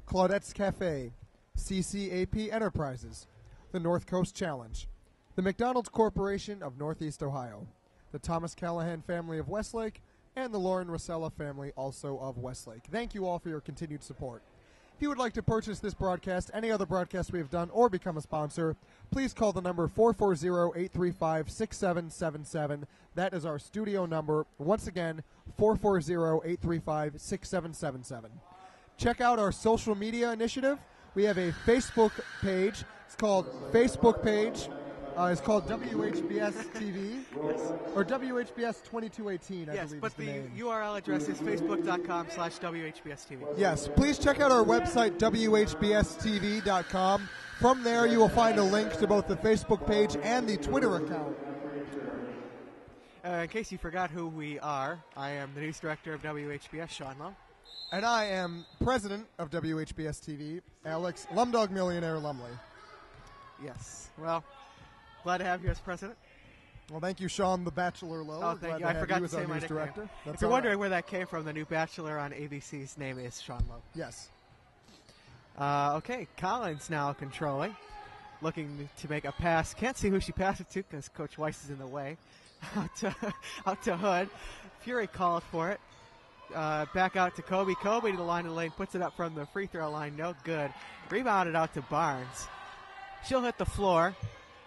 Claudette's Cafe, CCAP Enterprises, the North Coast Challenge, the McDonald's Corporation of Northeast Ohio, the Thomas Callahan family of Westlake, and the Lauren Rosella family also of Westlake. Thank you all for your continued support. If you would like to purchase this broadcast, any other broadcast we have done, or become a sponsor, please call the number 440-835-6777. That is our studio number. Once again, 440-835-6777. Check out our social media initiative. We have a Facebook page. It's called It's called WHBS-TV, or WHBS-2218, I believe but is the name. URL address is facebook.com/WHBS-TV. Yes, please check out our website, WHBS-TV.com, From there, you will find a link to both the Facebook page and the Twitter account. In case you forgot who we are, I am the news director of WHBS, Sean Lowe. And I am president of WHBS-TV, Alex Lumdog Millionaire Lumley. Yes. Well, glad to have you as president. Well, thank you, Sean the Bachelor Lowe. Oh, thank you. I forgot to say my nickname. Director. If you're wondering where that came from, the new Bachelor on ABC's name is Sean Lowe. Yes. Okay, Collins now controlling, looking to make a pass. Can't see who she passed it to because Coach Weiss is in the way. out to Hood. Fury called for it. Back out to Kobe. Kobe to the line of the lane, puts it up from the free throw line. No good. Rebounded out to Barnes. She'll hit the floor.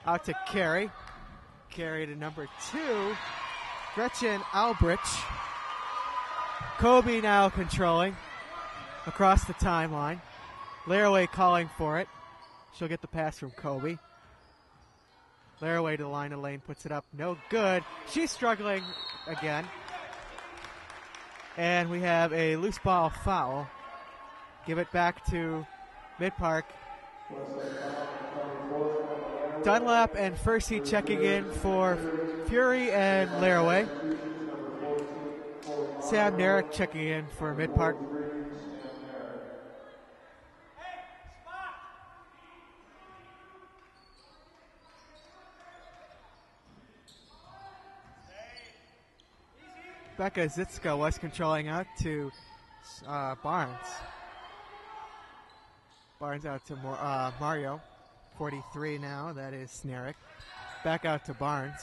Out to Carey. Carey to number 2, Gretchen Albrich. Kobe now controlling across the timeline. Laraway calling for it. She'll get the pass from Kobe. Laraway to the line of lane, puts it up. No good. She's struggling again. And we have a loose ball foul. Give it back to Midpark. Dunlap and Fursey checking in for Fury and Laraway. Sam Narek checking in for Midpark. Becca Zitska was controlling out to Barnes. Barnes out to Mario. 43 now, that is Snarick. Back out to Barnes.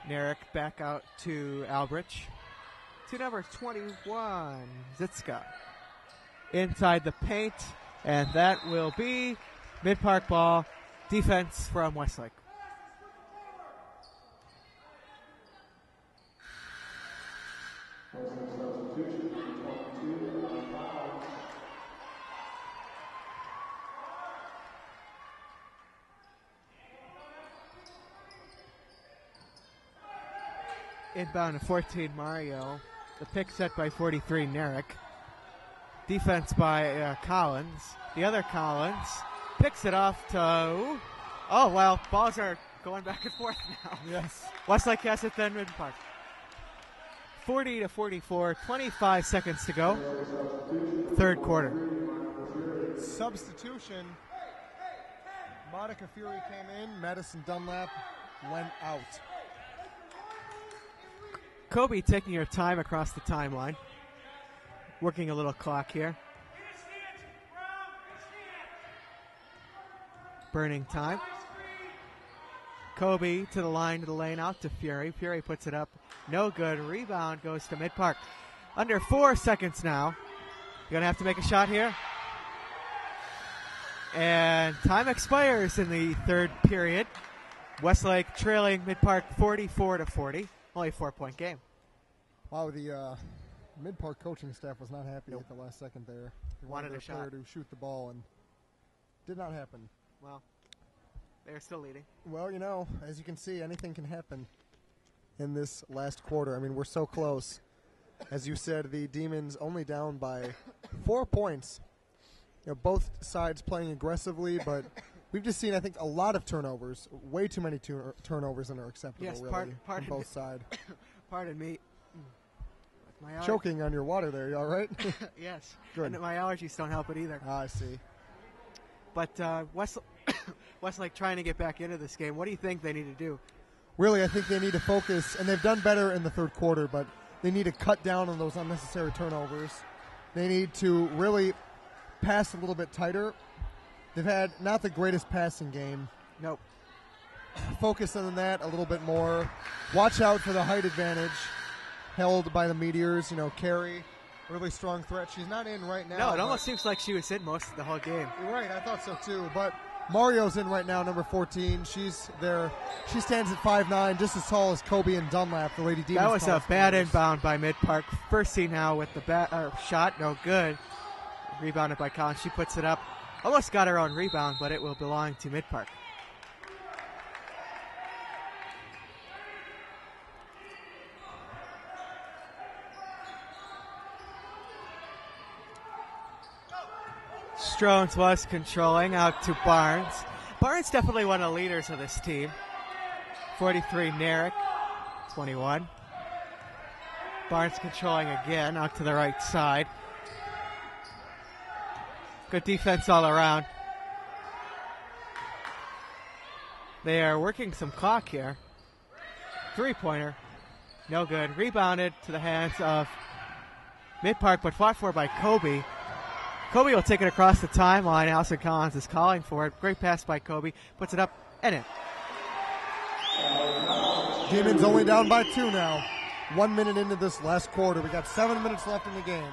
Narek back out to Albrich. To number 21, Zitska. Inside the paint, and that will be Midpark ball. Defense from Westlake. Inbound to 14, Mario. The pick set by 43, Narek. Defense by Collins. The other Collins picks it off to... Oh, well, balls are going back and forth now. Yes. Westlake has it then, Midpark. 40-44, 25 seconds to go. Third quarter. Substitution. Monica Fury came in. Madison Dunlap went out. Kobe taking her time across the timeline. Working a little clock here. Burning time. Kobe to the line of the lane, out to Fury. Fury puts it up. No good. Rebound goes to Midpark. Under 4 seconds now. You're going to have to make a shot here. And time expires in the third period. Westlake trailing Midpark 44-40. Only a 4-point game. Wow, the Midpark coaching staff was not happy at the last second there. They wanted a player shot to shoot the ball, and did not happen. Well, they're still leading. Well, you know, as you can see, anything can happen in this last quarter. I mean, we're so close. As you said, the Demons only down by 4 points. You know, both sides playing aggressively, but we've just seen, I think, a lot of turnovers. Way too many turnovers that are acceptable, yes, really, on both sides. Pardon me. Choking on your water there, you all right? Yes. Good. And my allergies don't help it either. I see. But Westlake trying to get back into this game. What do you think they need to do? Really, I think they need to focus, and they've done better in the third quarter, but they need to cut down on those unnecessary turnovers. They need to really pass a little bit tighter. They've had not the greatest passing game. Nope. Focus on that a little bit more. Watch out for the height advantage held by the Meteors. You know, Carey, really strong threat. She's not in right now. No, it almost seems like she was in most of the whole game. You're right, I thought so too. But Mario's in right now, number 14. She's there. She stands at 5'9", just as tall as Kobe and Dunlap, the Lady Demons. That was a bad inbound by Midpark. Fursey now with the shot, no good. Rebounded by Collins. She puts it up. Almost got her own rebound, but it will belong to Midpark. Strones was controlling out to Barnes. Barnes definitely one of the leaders of this team. 43, Narek, 21. Barnes controlling again out to the right side. Good defense all around. They are working some clock here. Three-pointer. No good. Rebounded to the hands of Midpark, but fought for by Kobe. Kobe will take it across the timeline. Allison Collins is calling for it. Great pass by Kobe. Puts it up and in. Demons only down by 2 now. 1 minute into this last quarter. We got 7 minutes left in the game.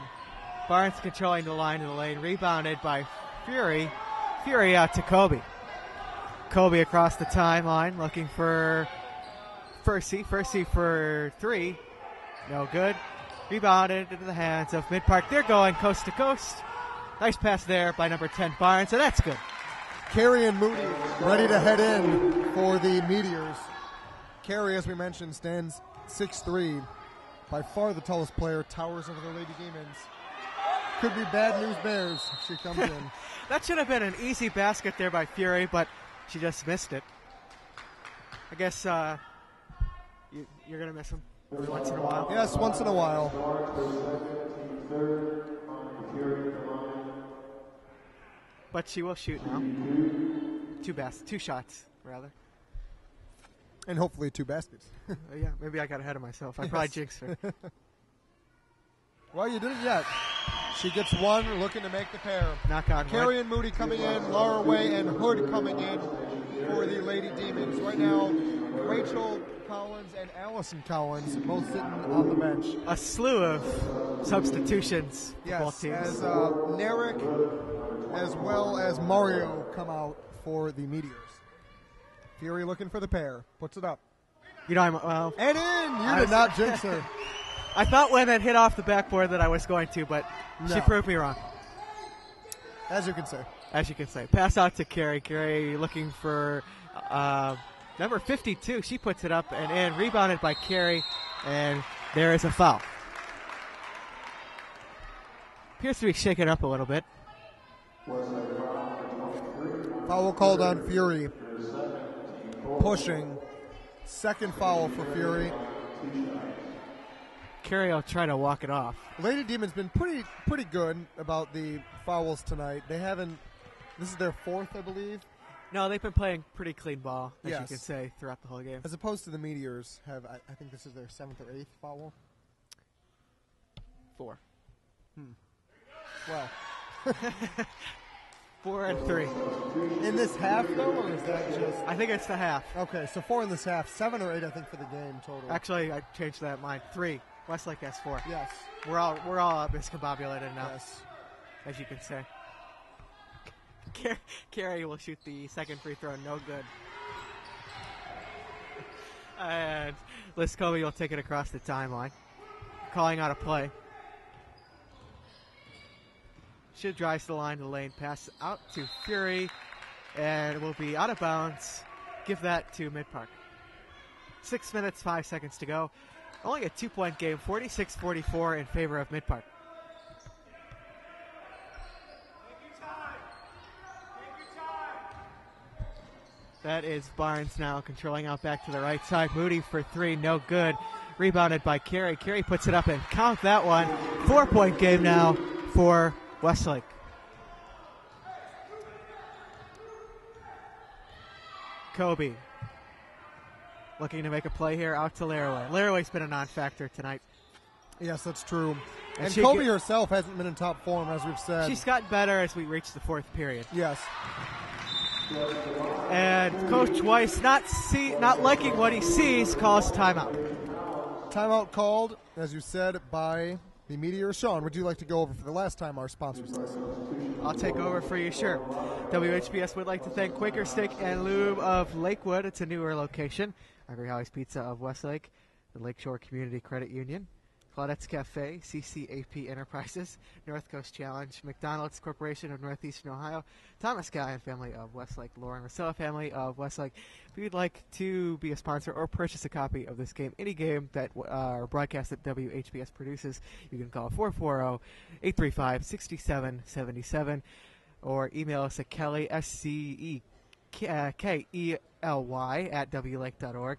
Barnes controlling the line to the lane. Rebounded by Fury. Fury out to Kobe. Kobe across the timeline looking for Fursey. Fursey for 3. No good. Rebounded into the hands of Midpark. They're going coast to coast. Nice pass there by number 10, Barnes, so that's good. Carey and Moody ready to head in for the Meteors. Carey, as we mentioned, stands 6'3", by far the tallest player, towers over the Lady Demons. Could be bad news Bears if she comes in. That should have been an easy basket there by Fury, but she just missed it. I guess you're going to miss him every once in a while. Yes, once in a while. But she will shoot now. 2 shots, rather. And hopefully 2 baskets. Yeah, maybe I got ahead of myself. I probably jinxed her. Well, you didn't yet. She gets 1, looking to make the pair. Knock on wood. Carey and Moody coming in, Laura Way and Hood coming in for the Lady Demons. Right now, Rachel Collins and Allison Collins both sitting on the bench. A slew of substitutions for both teams. As Narek as well as Mario come out for the Meteors. Fury looking for the pair. Puts it up. You know, well, and in! You did not jinx her. I thought when it hit off the backboard that I was going to, but she proved me wrong. As you can say. As you can say. Pass out to Carey. Carey looking for number 52. She puts it up and in. Rebounded by Carey, and there is a foul. Appears to be shaken up a little bit. Foul called on Fury. Pushing. Second foul for Fury. Carey will try to walk it off. Lady Demon's been pretty good about the fouls tonight. They haven't. This is their 4th, I believe. No, they've been playing pretty clean ball, as yes. you can say, throughout the whole game. As opposed to the Meteors have, I think this is their 7th or 8th foul. 4. Well. 4 and 3. In this half, though, or is that just... I think it's the half. Okay, so 4 in this half. 7 or 8, I think, for the game total. Actually, I changed that mine. 3. Westlake has 4. Yes. We're all miscombobulated now. Yes. As you can say. Carey will shoot the second free throw. No good. And Liz Kobe will take it across the timeline. Calling out a play. Should drive to the line to the lane. Pass out to Fury. And it will be out of bounds. Give that to Midpark. 6 minutes, 5 seconds to go. Only a 2-point game. 46-44 in favor of Midpark. That is Barnes now controlling out back to the right side. Moody for 3, no good. Rebounded by Carey. Carey puts it up and count that one. 4-point game now for Westlake. Kobe looking to make a play here out to Laraway. Laraway's been a non-factor tonight. Yes, that's true. And Kobe herself hasn't been in top form, as we've said. She's gotten better as we reach the 4th period. Yes. And Coach Weiss, not liking what he sees, calls timeout. Timeout called, as you said, by the Meteor. Sean, would you like to go over for the last time our sponsors list? I'll take over for you, sure. WHBS would like to thank Quaker Steak and Lube of Lakewood. It's a newer location. Hungry Howie's Pizza of Westlake, the Lakeshore Community Credit Union, Claudette's Cafe, CCAP Enterprises, North Coast Challenge, McDonald's Corporation of Northeastern Ohio, Thomas Guy and family of Westlake, Lauren Rossella family of Westlake. If you'd like to be a sponsor or purchase a copy of this game, any game that are broadcast that WHBS produces, you can call 440-835-6777. or email us at Kelly, SCEKELY, at WLake.org.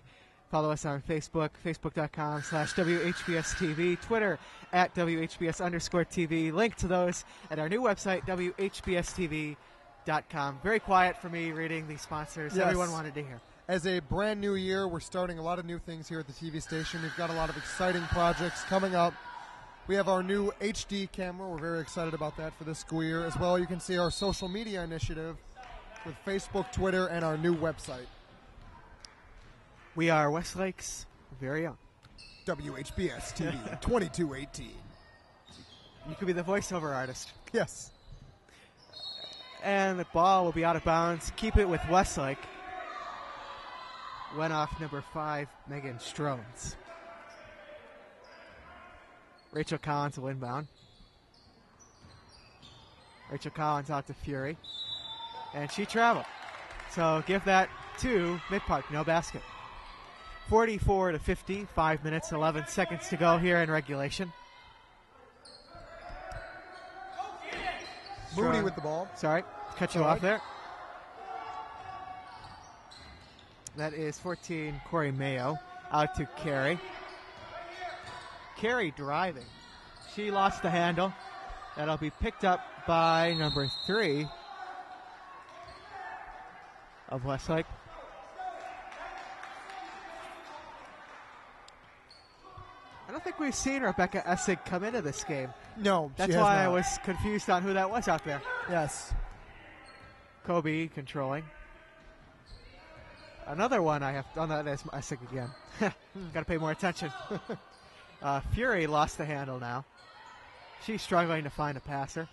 Follow us on Facebook, facebook.com/WHBS-TV, Twitter at WHBS_TV. Link to those at our new website, WHBS-TV.com. Very quiet for me reading these sponsors. Yes. Everyone wanted to hear. As a brand new year, we're starting a lot of new things here at the TV station. We've got a lot of exciting projects coming up. We have our new HD camera. We're very excited about that for this school year. As well, you can see our social media initiative with Facebook, Twitter, and our new website. We are Westlake's very own WHBS-TV 2218. You could be the voiceover artist. Yes. And the ball will be out of bounds. Keep it with Westlake. Went off number 5, Megan Strones. Rachel Collins will inbound. Rachel Collins out to Fury. And she traveled. So give that to Midpark. No basket. 44-50. 5 minutes, 11 seconds to go here in regulation. Moody with the ball. Sorry, cut you off there. That is 14, Corey Mayo. Out to Carey. Carey driving. She lost the handle. That'll be picked up by number 3 of Westlake. I don't think we've seen Rebecca Essig come into this game. No, that's why I was confused on who that was out there. Yes. Kobe controlling. Another one I have. Oh, no, that's Essig again. Got to pay more attention. Fury lost the handle now. She's struggling to find a passer.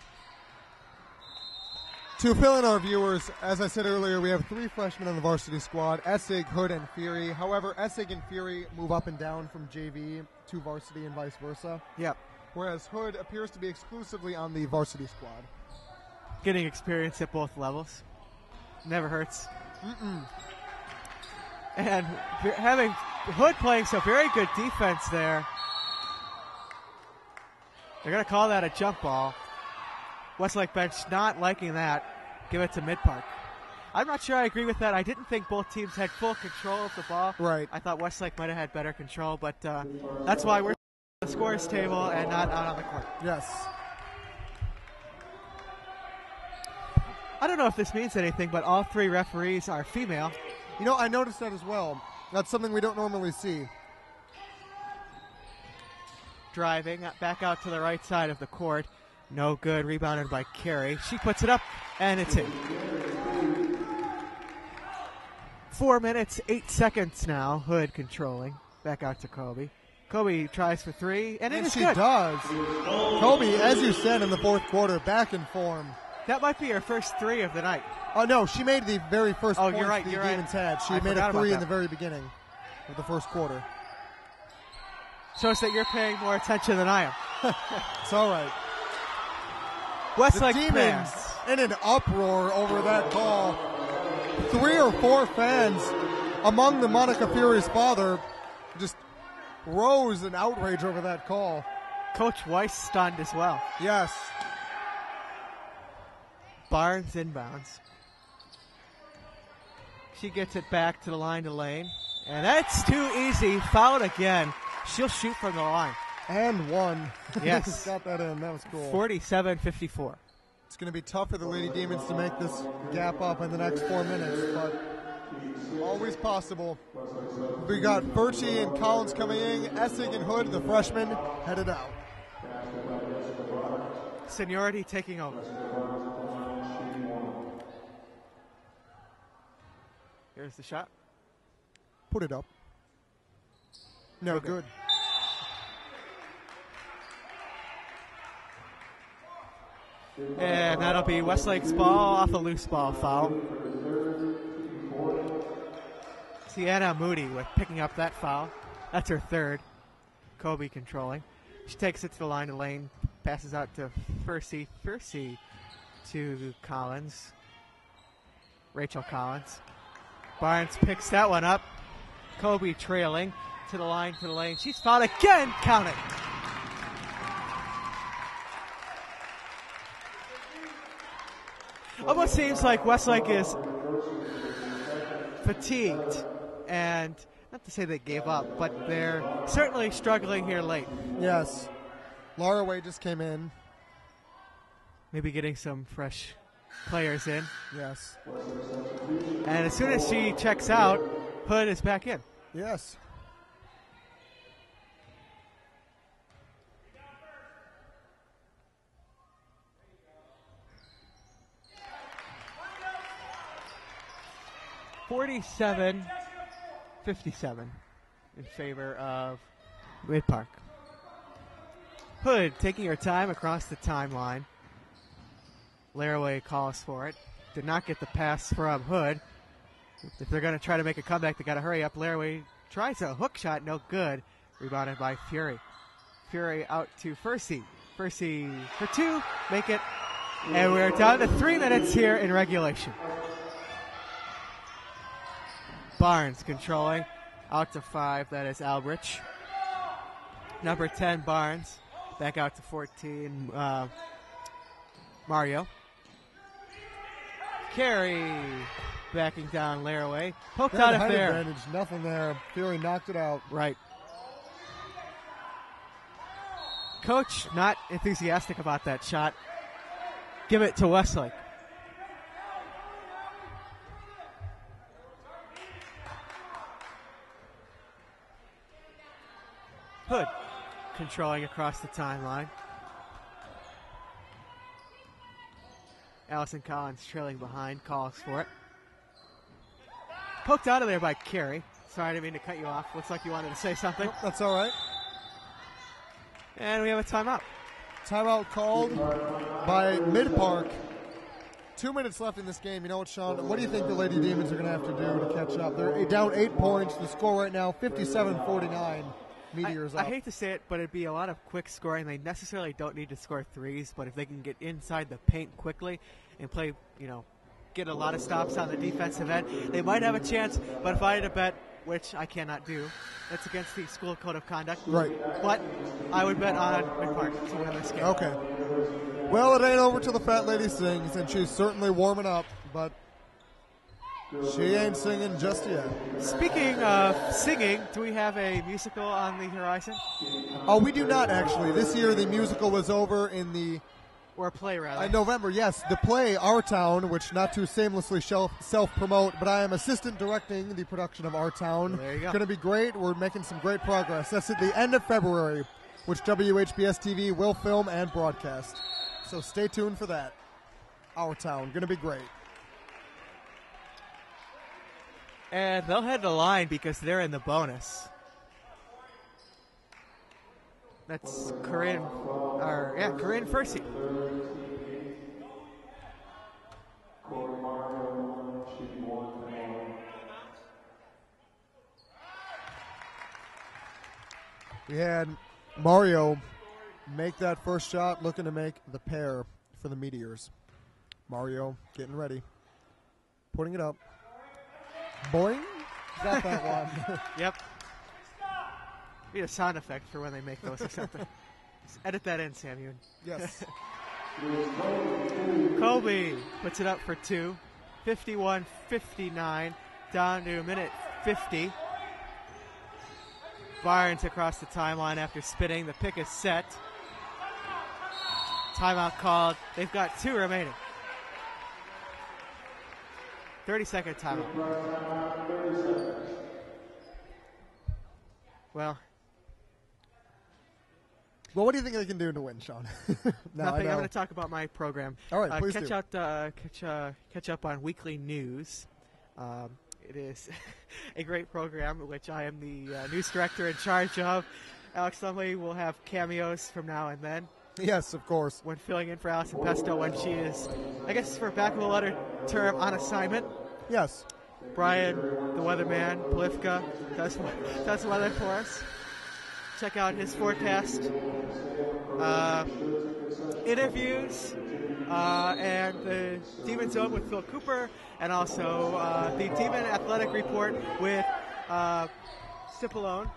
To fill in our viewers, as I said earlier, we have 3 freshmen on the varsity squad, Essig, Hood, and Fury. However, Essig and Fury move up and down from JV to varsity and vice versa. Yep. Whereas Hood appears to be exclusively on the varsity squad. Getting experience at both levels. Never hurts. And having Hood playing some very good defense there. They're going to call that a jump ball. Westlake bench not liking that. Give it to Midpark. I'm not sure I agree with that. I didn't think both teams had full control of the ball. Right. I thought Westlake might have had better control, but that's why we're on the scores table and not out on the court. Yes. I don't know if this means anything, but all 3 referees are female. You know, I noticed that as well. That's something we don't normally see. Driving back out to the right side of the court. No good. Rebounded by Carey. She puts it up, and it's in. 4 minutes, 8 seconds now. Hood controlling. Back out to Kobe. Kobe tries for 3, and it is she good. Does. Kobe, as you said in the fourth quarter, back in form. That might be her first 3 of the night. Oh, no, she made the very first point you're right, the you're Demons had. She made a 3 in the very beginning of the first quarter. Shows that you're paying more attention than I am. It's all right. Westlake the Demons in an uproar over that call. 3 or 4 fans among the Monica Fury's father just rose in outrage over that call. Coach Weiss stunned as well. Yes. Barnes inbounds. She gets it back to the line to Lane. And that's too easy. Fouled again. She'll shoot from the line. And 1. Yes. Got that in. That was cool. 47-54. It's going to be tough for the Lady Demons to make this gap up in the next 4 minutes, but always possible. We got Birchie and Collins coming in. Essig and Hood, the freshmen, headed out. Seniority taking over. Here's the shot. Put it up. No, Okay. good. And that'll be Westlake's ball off a loose ball foul. Sienna Moody with picking up that foul. That's her 3rd. Kobe controlling. She takes it to the line of Lane. Passes out to Furcy. Furcy to Collins. Rachel Collins. Barnes picks that one up. Kobe trailing to the line, to the lane. She's fouled again. Count it. Almost seems like Westlake is fatigued, and not to say they gave up, but they're certainly struggling here late. Yes. Laura Way just came in. Maybe getting some fresh players in. Yes. And as soon as she checks out, Hood is back in. Yes. .47-57 in favor of Midpark. Hood taking her time across the timeline. Laraway calls for it. Did not get the pass from Hood. If they're going to try to make a comeback, they got to hurry up. Laraway tries a hook shot, no good. Rebounded by Fury. Fury out to Fursey. Fursey for two, make it. And we're down to 3 minutes here in regulation. Barnes controlling. Out to 5, that is Albrich. Number 10, Barnes. Back out to 14, Mario. Carey backing down Laraway. Poked out of there. Advantage, nothing there. Fury knocked it out. Right. Coach not enthusiastic about that shot. Give it to Westlake. Hood controlling across the timeline. Allison Collins trailing behind, calls for it. Poked out of there by Carey. Sorry, I didn't mean to cut you off. Looks like you wanted to say something. Nope, that's all right. And we have a timeout. Timeout called by Midpark. 2 minutes left in this game. You know what, Sean? What do you think the Lady Demons are going to have to do to catch up? They're down 8 points. The score right now, 57-49. Meteors up. I hate to say it, but it'd be a lot of quick scoring. They necessarily don't need to score threes, but if they can get inside the paint quickly and play, get a lot of stops on the defensive end, they might have a chance. But if I had to bet, which I cannot do, that's against the school code of conduct. Right. But I would bet on Midpark to win this game. Okay. Well, it ain't over till the fat lady sings, and she's certainly warming up, but she ain't singing just yet. Speaking of singing, do we have a musical on the horizon? Oh, we do not, actually. This year the musical was over in the... Or a play, rather. November, yes. The play, Our Town, which not to shamelessly self-promote, but I am assistant directing the production of Our Town. There you go. It's going to be great. We're making some great progress. That's at the end of February, which WHBS-TV will film and broadcast. So stay tuned for that. Our Town, going to be great. And they'll head to line because they're in the bonus. That's Corinne Fursey. We had Mario make that first shot, looking to make the pair for the Meteors. Mario getting ready. Putting it up. Boing. Got that one. Yep. Need a sound effect for when they make those or something. Just edit that in, Sam. Yes. Colby puts it up for 2. 51-59. Down to a minute 50. Barnes across the timeline after spinning. The pick is set. Timeout called. They've got 2 remaining. 30-second timeout. Well, what do you think they can do to win, Sean? Nothing. I'm going to talk about my program. All right, please catch up on weekly news. It is a great program, which I am the news director in charge of. Alex Lumley will have cameos from now and then. Yes, of course. When filling in for Allison Pesto when she is, I guess for back of the letter term, on assignment. Yes. Brian, the weatherman, Polifka, does weather for us. Check out his forecast. Interviews, and the Demon Zone with Phil Cooper, and also the Demon Athletic Report with Cipollone.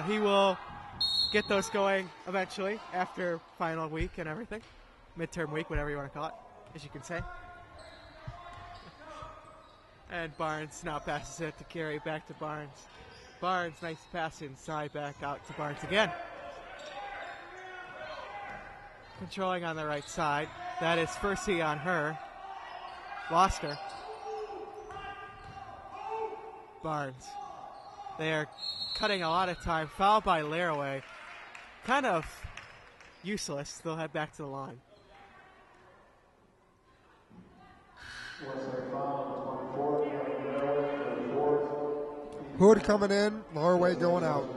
He will get those going eventually after final week and everything. Midterm week, whatever you want to call it. as you can say. And Barnes now passes it to Carey, back to Barnes. Barnes, nice pass inside, back out to Barnes again. Controlling on the right side. That is Fursey on her. Lost her. Barnes. They are cutting a lot of time. Fouled by Laraway. Kind of useless. They'll head back to the line. Hood coming in, Laraway going out.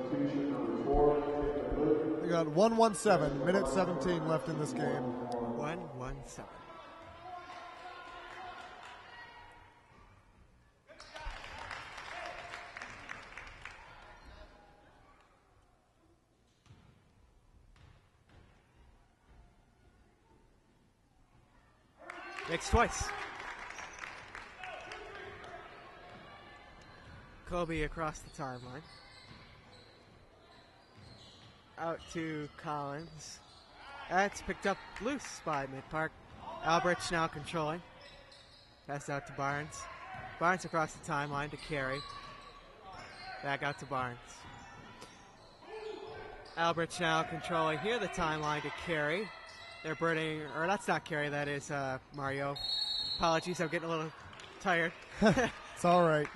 We got 1:17, minute 17 left in this game. 1-1-7. Makes twice. Kobe across the timeline. Out to Collins. That's picked up loose by Midpark. Albrecht now controlling. Pass out to Barnes. Barnes across the timeline to Carey. Back out to Barnes. Albrecht now controlling here the timeline to Carey. They're burning, or that's not Carey, that is Mario. Apologies, I'm getting a little tired. It's all right.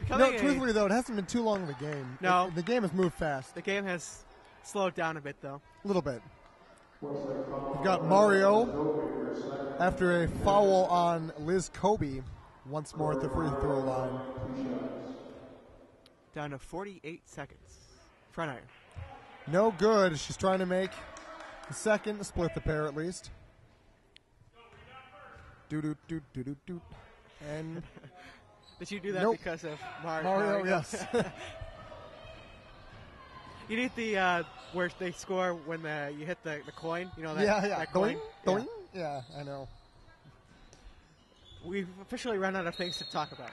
Truthfully, though, it hasn't been too long of a game. No. The game has moved fast. The game has slowed down a bit, though. A little bit. We've got Mario after a foul on Liz Kobe once more at the free throw line. Down to 48 seconds. Front iron. No good. She's trying to make the second, split the pair at least. Do-do-do-do-do-do. And did you do that nope. because of Mario? Yes. You need the where they score when you hit the coin. You know that. Yeah. That coin. Doing? Yeah, I know. We've officially run out of things to talk about.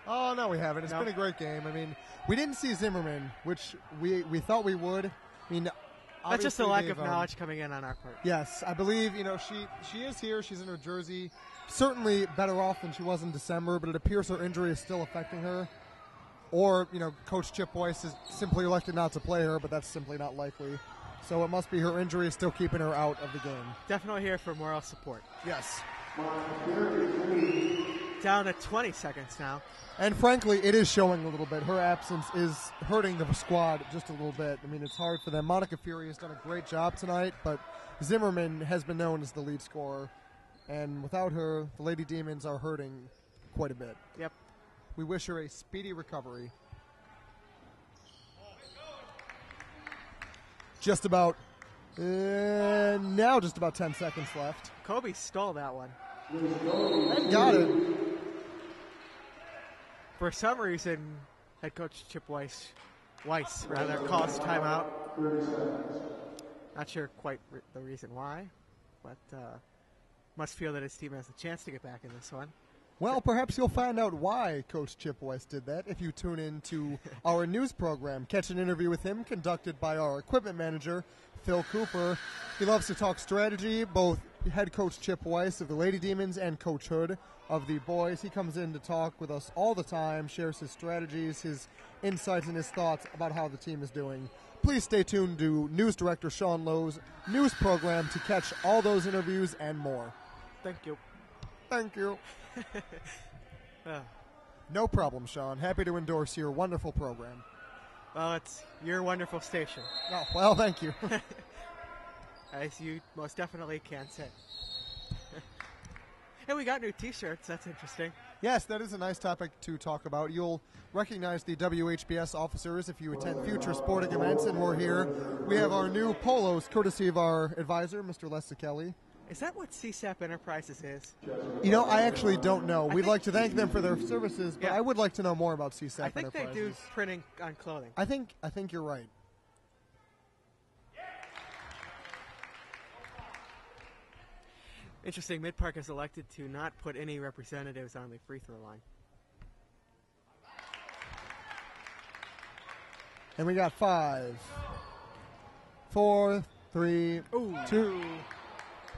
Oh no, we haven't. It's been a great game. I mean, we didn't see Zimmerman, which we thought we would. I mean, that's just a lack of knowledge coming in on our part. Yes, I believe she is here. She's in New Jersey. Certainly better off than she was in December, but it appears her injury is still affecting her. Or, Coach Chip Weiss has simply elected not to play her, but that's simply not likely. So it must be her injury is still keeping her out of the game. Definitely here for moral support. Yes. Down to 20 seconds now. And frankly, it is showing a little bit. Her absence is hurting the squad just a little bit. I mean, it's hard for them. Monica Fury has done a great job tonight, but Zimmerman has been known as the lead scorer. And without her, the Lady Demons are hurting quite a bit. Yep. We wish her a speedy recovery. Just about 10 seconds left. Kobe stole that one. And got it. For some reason, head coach Chip Weiss calls timeout. Not sure quite the reason why, but must feel that his team has a chance to get back in this one. Well, perhaps you'll find out why Coach Chip Weiss did that if you tune in to our news program. Catch an interview with him conducted by our equipment manager, Phil Cooper. He loves to talk strategy, both head coach Chip Weiss of the Lady Demons and Coach Hood of the boys. He comes in to talk with us all the time, shares his strategies, his insights, and his thoughts about how the team is doing. Please stay tuned to News Director Sean Lowe's news program to catch all those interviews and more. Thank you. Thank you. No problem, Sean. Happy to endorse your wonderful program. Well, it's your wonderful station. Oh, well, thank you. As you most definitely can say. Hey, we got new T-shirts. That's interesting. Yes, that is a nice topic to talk about. You'll recognize the WHBS officers if you attend future sporting events, and we're here. We have our new polos, courtesy of our advisor, Mr. Lester Kelly. Is that what CSAP Enterprises is? I actually don't know. We'd like to thank them for their services, but I would like to know more about CSAP Enterprises. I think Enterprises. they do printing on clothing. I think you're right. Interesting. Midpark has elected to not put any representatives on the free throw line. And we got 5, 4, 3, 2,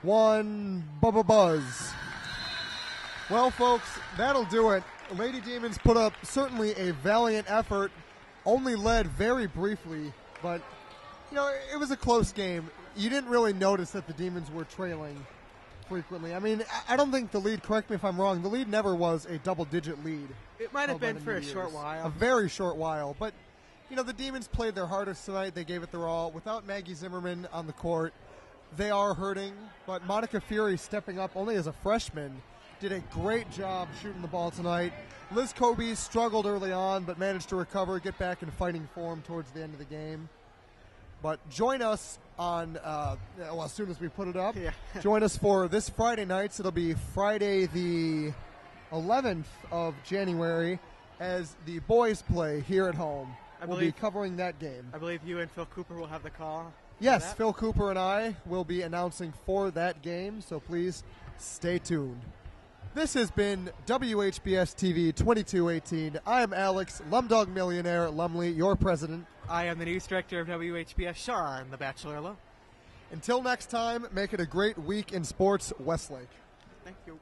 1 buzz. Well, folks, that'll do it. Lady Demons put up certainly a valiant effort, only led very briefly, but, it was a close game. You didn't really notice that the Demons were trailing frequently. I mean, I don't think the lead, correct me if I'm wrong, the lead never was a double-digit lead. It might have been for a short while. A very short while, but, the Demons played their hardest tonight. They gave it their all. Without Maggie Zimmerman on the court, they are hurting, but Monica Fury stepping up only as a freshman did a great job shooting the ball tonight. Liz Kobe struggled early on, but managed to recover, get back in fighting form towards the end of the game. But join us on, as soon as we put it up, join us for this Friday night. So it'll be Friday the 11th of January as the boys play here at home. We'll be covering that game. I believe you and Phil Cooper will have the call. Yes, Phil Cooper and I will be announcing for that game, so please stay tuned. This has been WHBS-TV 2218. I am Alex, Lumdog Millionaire Lumley, your president. I am the news director of WHBS, Sean, the Bachelor Low. Until next time, make it a great week in sports, Westlake. Thank you.